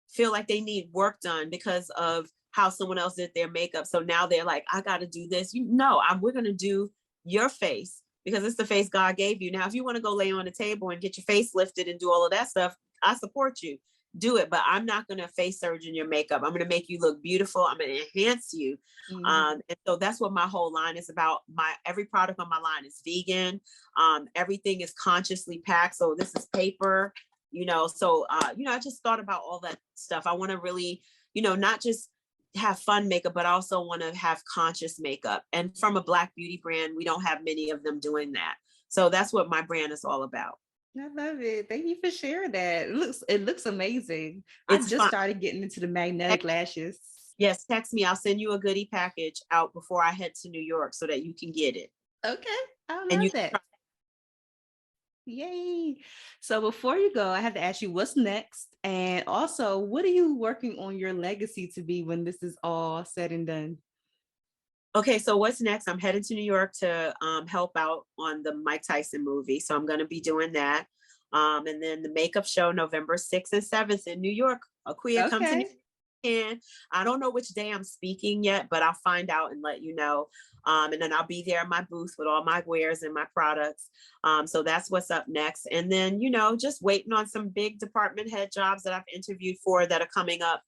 feel like they need work done because of how someone else did their makeup. So now they're like, I got to do this. We're going to do your face because it's the face God gave you. Now, if you want to go lay on the table and get your face lifted and do all of that stuff, I support you. Do it, but I'm not going to face surgeon your makeup. I'm going to make you look beautiful. I'm going to enhance you. And so that's what my whole line is about. Every product on my line is vegan. Everything is consciously packed. So this is paper, I just thought about all that stuff. I want to really, not just have fun makeup, but I also want to have conscious makeup. And from a Black beauty brand, we don't have many of them doing that. So that's what my brand is all about. I love it. Thank you for sharing that. It looks amazing. I just started getting into the magnetic lashes. Yes, text me. I'll send you a goodie package out before I head to New York so that you can get it. Okay. I love that. Yay. So before you go, I have to ask you what's next. And also, what are you working on your legacy to be when this is all said and done? Okay, so what's next? I'm headed to New York to help out on the Mike Tyson movie. So I'm going to be doing that. And then the makeup show November 6th and 7th in New York. Akuya, come to New York. And I don't know which day I'm speaking yet, but I'll find out and let you know. And then I'll be there in my booth with all my wares and my products. So that's what's up next. And then, just waiting on some big department head jobs that I've interviewed for that are coming up.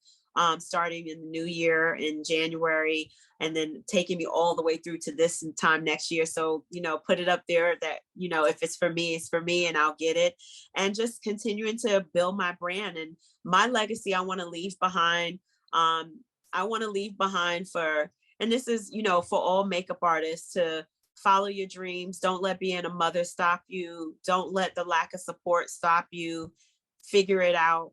Starting in the new year in January, and then taking me all the way through to this time next year. So, put it up there that, if it's for me, it's for me and I'll get it. And just continuing to build my brand and my legacy. I want to leave behind. I want to leave behind and this is, for all makeup artists, to follow your dreams. Don't let being a mother stop you. Don't let the lack of support stop you. Figure it out.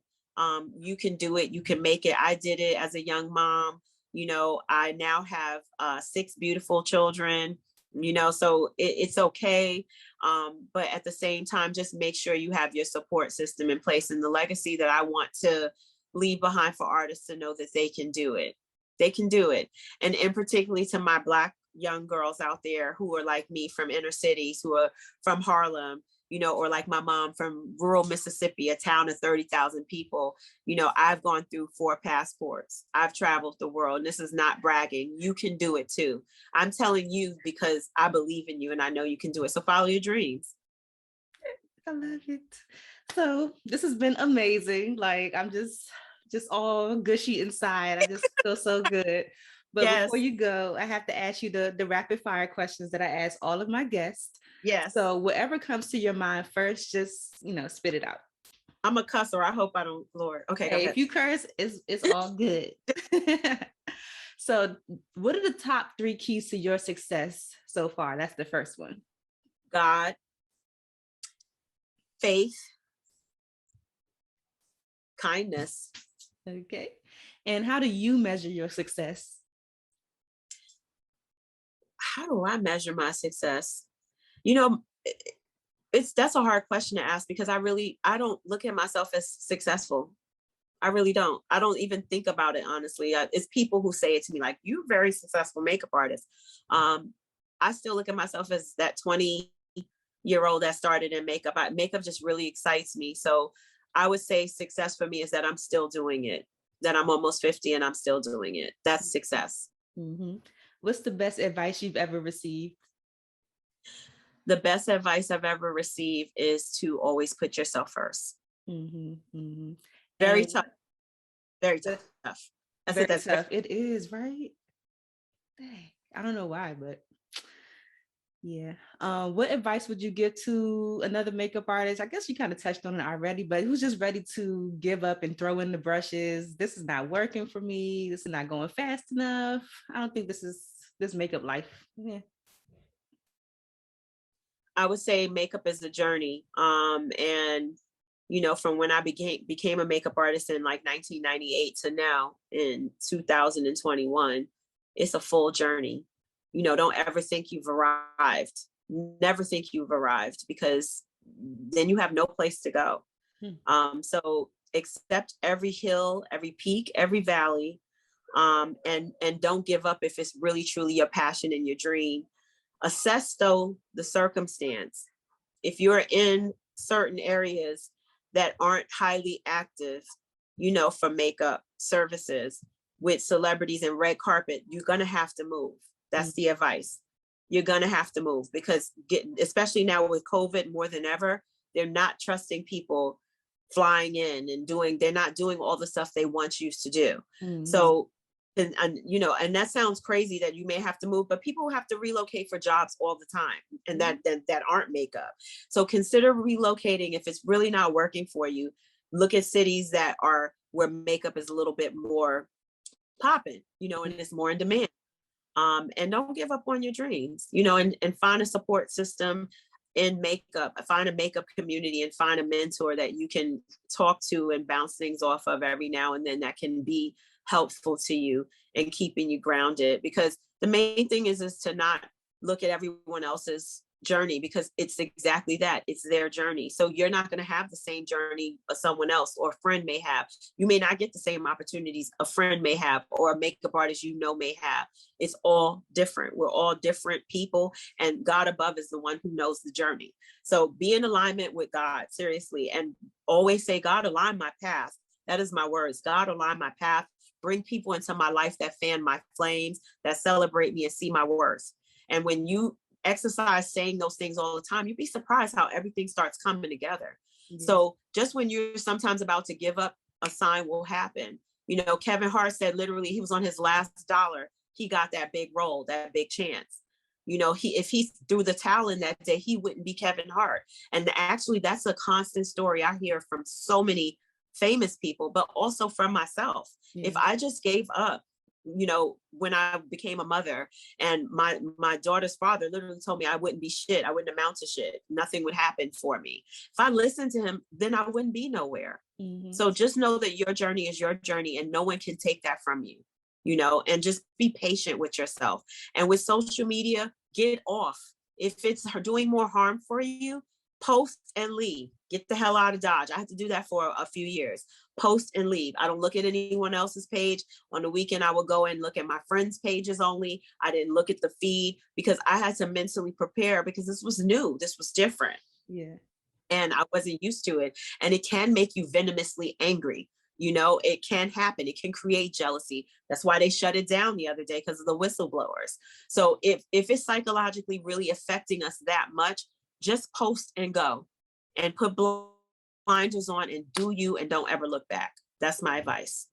You can do it. You can make it. I did it as a young mom. I now have 6 beautiful children, so it's okay. But at the same time, just make sure you have your support system in place, and the legacy that I want to leave behind for artists to know that they can do it. They can do it. And in particularly to my Black young girls out there who are like me from inner cities, who are from Harlem, or like my mom from rural Mississippi, a town of 30,000 people. I've gone through 4 passports. I've traveled the world, and this is not bragging. You can do it too. I'm telling you because I believe in you and I know you can do it. So follow your dreams. I love it. So this has been amazing. Like, I'm just all gushy inside. I just feel so good. But Yes. Before you go, I have to ask you the rapid fire questions that I ask all of my guests. Yes. So whatever comes to your mind first, just, spit it out. I'm a cusser. I hope I don't, Lord. Okay. Hey, if you curse, it's all good. So what are the top 3 keys to your success so far? That's the first one. God, faith, kindness. Okay. And how do you measure your success? How do I measure my success? That's a hard question to ask because I don't look at myself as successful. I really don't. I don't even think about it, honestly. It's people who say it to me, like, you're a very successful makeup artist. I still look at myself as that 20-year-old that started in makeup. Makeup just really excites me. So I would say success for me is that I'm still doing it, that I'm almost 50 and I'm still doing it. That's success. Mm-hmm. What's the best advice you've ever received? The best advice I've ever received is to always put yourself first. Mm-hmm. Mm-hmm. Very tough. Very tough. That's tough. It is, right? Dang. I don't know why, but yeah. What advice would you give to another makeup artist? I guess you kind of touched on it already, but who's just ready to give up and throw in the brushes? This is not working for me. This is not going fast enough. I don't think this makeup life. Yeah. I would say makeup is a journey. And from when I became a makeup artist in like 1998 to now in 2021, it's a full journey. Don't ever think you've arrived. Never think you've arrived, because then you have no place to go. So accept every hill, every peak, every valley, and don't give up if it's really truly your passion and your dream. Assess though the circumstance. If you're in certain areas that aren't highly active, for makeup services with celebrities and red carpet, you're gonna have to move. That's the advice. You're gonna have to move, because especially now with COVID more than ever, they're not trusting people flying in and they're not doing all the stuff they once used to do. Mm-hmm. So, and that sounds crazy that you may have to move, but people have to relocate for jobs all the time, and that aren't makeup. So consider relocating if it's really not working for you. Look at cities that are where makeup is a little bit more popping, and it's more in demand. And don't give up on your dreams, and find a support system in makeup. Find a makeup community and find a mentor that you can talk to and bounce things off of every now and then that can be helpful to you and keeping you grounded. Because the main thing is to not look at everyone else's journey, because it's exactly that. It's their journey. So you're not going to have the same journey someone else or a friend may have. You may not get the same opportunities a friend may have, or a makeup artist may have. It's all different. We're all different people, and God above is the one who knows the journey. So be in alignment with God, seriously, and always say, God, align my path. That is my words. God, align my path. Bring people into my life that fan my flames, that celebrate me and see my worth. And when you exercise saying those things all the time, you'd be surprised how everything starts coming together. Mm-hmm. So just when you're sometimes about to give up, a sign will happen. Kevin Hart said literally he was on his last dollar. He got that big role, that big chance. If he threw the towel in that day, he wouldn't be Kevin Hart. And actually, that's a constant story I hear from so many famous people, but also from myself. Yeah. If I just gave up, when I became a mother, and my daughter's father literally told me I wouldn't be shit. I wouldn't amount to shit. Nothing would happen for me. If I listened to him, then I wouldn't be nowhere. Mm-hmm. So just know that your journey is your journey, and no one can take that from you. and just be patient with yourself. And with social media, get off. If it's doing more harm for you, post and leave. Get the hell out of Dodge. I had to do that for a few years. Post and leave. I don't look at anyone else's page. On the weekend, I would go and look at my friends' pages only. I didn't look at the feed because I had to mentally prepare because this was new. This was different. Yeah. And I wasn't used to it. And it can make you venomously angry. It can happen. It can create jealousy. That's why they shut it down the other day, because of the whistleblowers. So if it's psychologically really affecting us that much, just post and go and put blinders on and do you, and don't ever look back. That's my advice.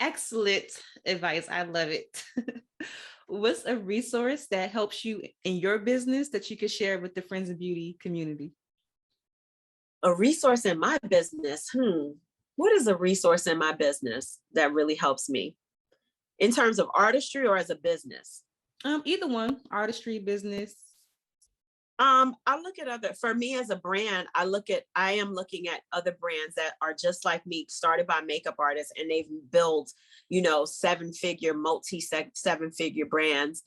Excellent advice. I love it. What's a resource that helps you in your business that you could share with the Friends in Beauty community? A resource in my business? What is a resource in my business that really helps me? In terms of artistry or as a business? Either one, artistry, business. I look at for me as a brand, I am looking at other brands that are just like me, started by makeup artists, and they've built, seven-figure brands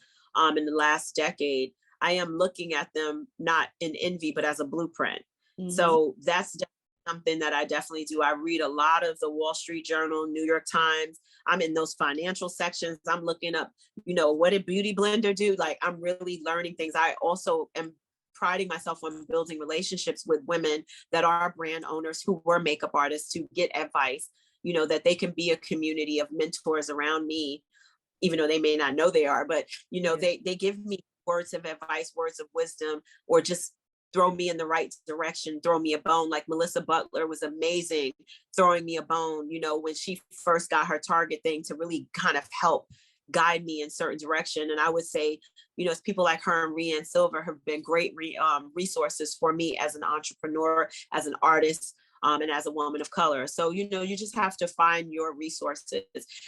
in the last decade. I am looking at them not in envy, but as a blueprint. Mm-hmm. So that's something that I definitely do. I read a lot of the Wall Street Journal, New York Times. I'm in those financial sections. I'm looking up, what did Beauty Blender do? Like, I'm really learning things. I also am priding myself on building relationships with women that are brand owners who were makeup artists to get advice, that they can be a community of mentors around me, even though they may not know they are, but, they give me words of advice, words of wisdom, or just throw me in the right direction, throw me a bone. Like Melissa Butler was amazing throwing me a bone, when she first got her Target thing, to really kind of help guide me in certain direction. And I would say, it's people like her and Rianne Silver have been great resources for me as an entrepreneur, as an artist, and as a woman of color. So, you just have to find your resources.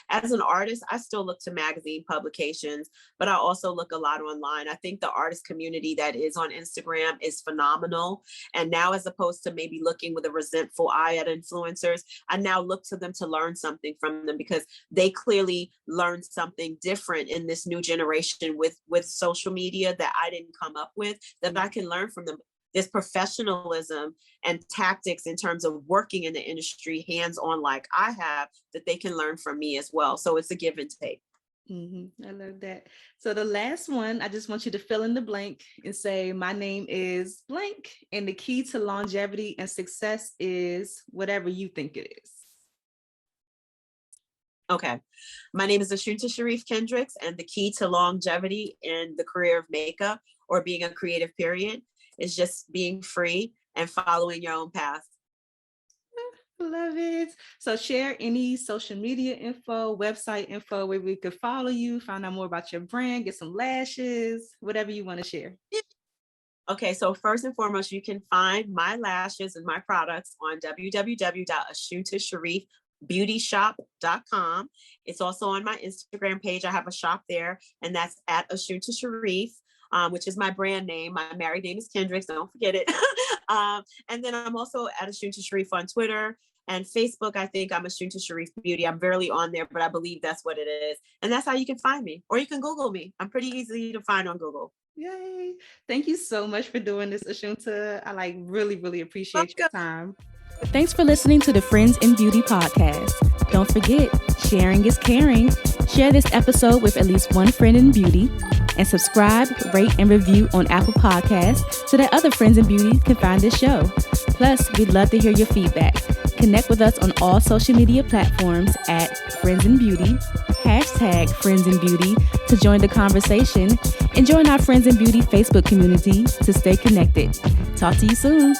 As an artist, I still look to magazine publications, but I also look a lot online. I think the artist community that is on Instagram is phenomenal. And now, as opposed to maybe looking with a resentful eye at influencers, I now look to them to learn something from them, because they clearly learned something different in this new generation with social media that I didn't come up with, that I can learn from them. There's professionalism and tactics in terms of working in the industry hands-on like I have, that they can learn from me as well. So it's a give and take. Mm-hmm. I love that. So the last one, I just want you to fill in the blank and say, my name is blank, and the key to longevity and success is whatever you think it is. Okay. My name is Ashunta Sheriff-Kendricks, and the key to longevity in the career of makeup, or being a creative period, is just being free and following your own path. Love it. So share any social media info, website info where we could follow you, find out more about your brand, get some lashes, whatever you want to share. Okay, so first and foremost, you can find my lashes and my products on www.ashuntasharifbeautyshop.com. It's also on my Instagram page. I have a shop there, and that's at Ashunta Sharif. Which is my brand name. My married name is Kendricks, don't forget it. And then I'm also at Ashunta Sharif on Twitter and Facebook. I think I'm Ashunta Sharif Beauty. I'm barely on there, but I believe that's what it is. And that's how you can find me. Or you can Google me. I'm pretty easy to find on Google. Yay. Thank you so much for doing this, Ashunta. I really, really appreciate your time. Thanks for listening to the Friends in Beauty podcast. Don't forget, sharing is caring. Share this episode with at least one friend in beauty, and subscribe, rate, and review on Apple Podcasts so that other friends in beauty can find this show. Plus, we'd love to hear your feedback. Connect with us on all social media platforms at Friends in Beauty, #Friends in Beauty to join the conversation, and join our Friends in Beauty Facebook community to stay connected. Talk to you soon.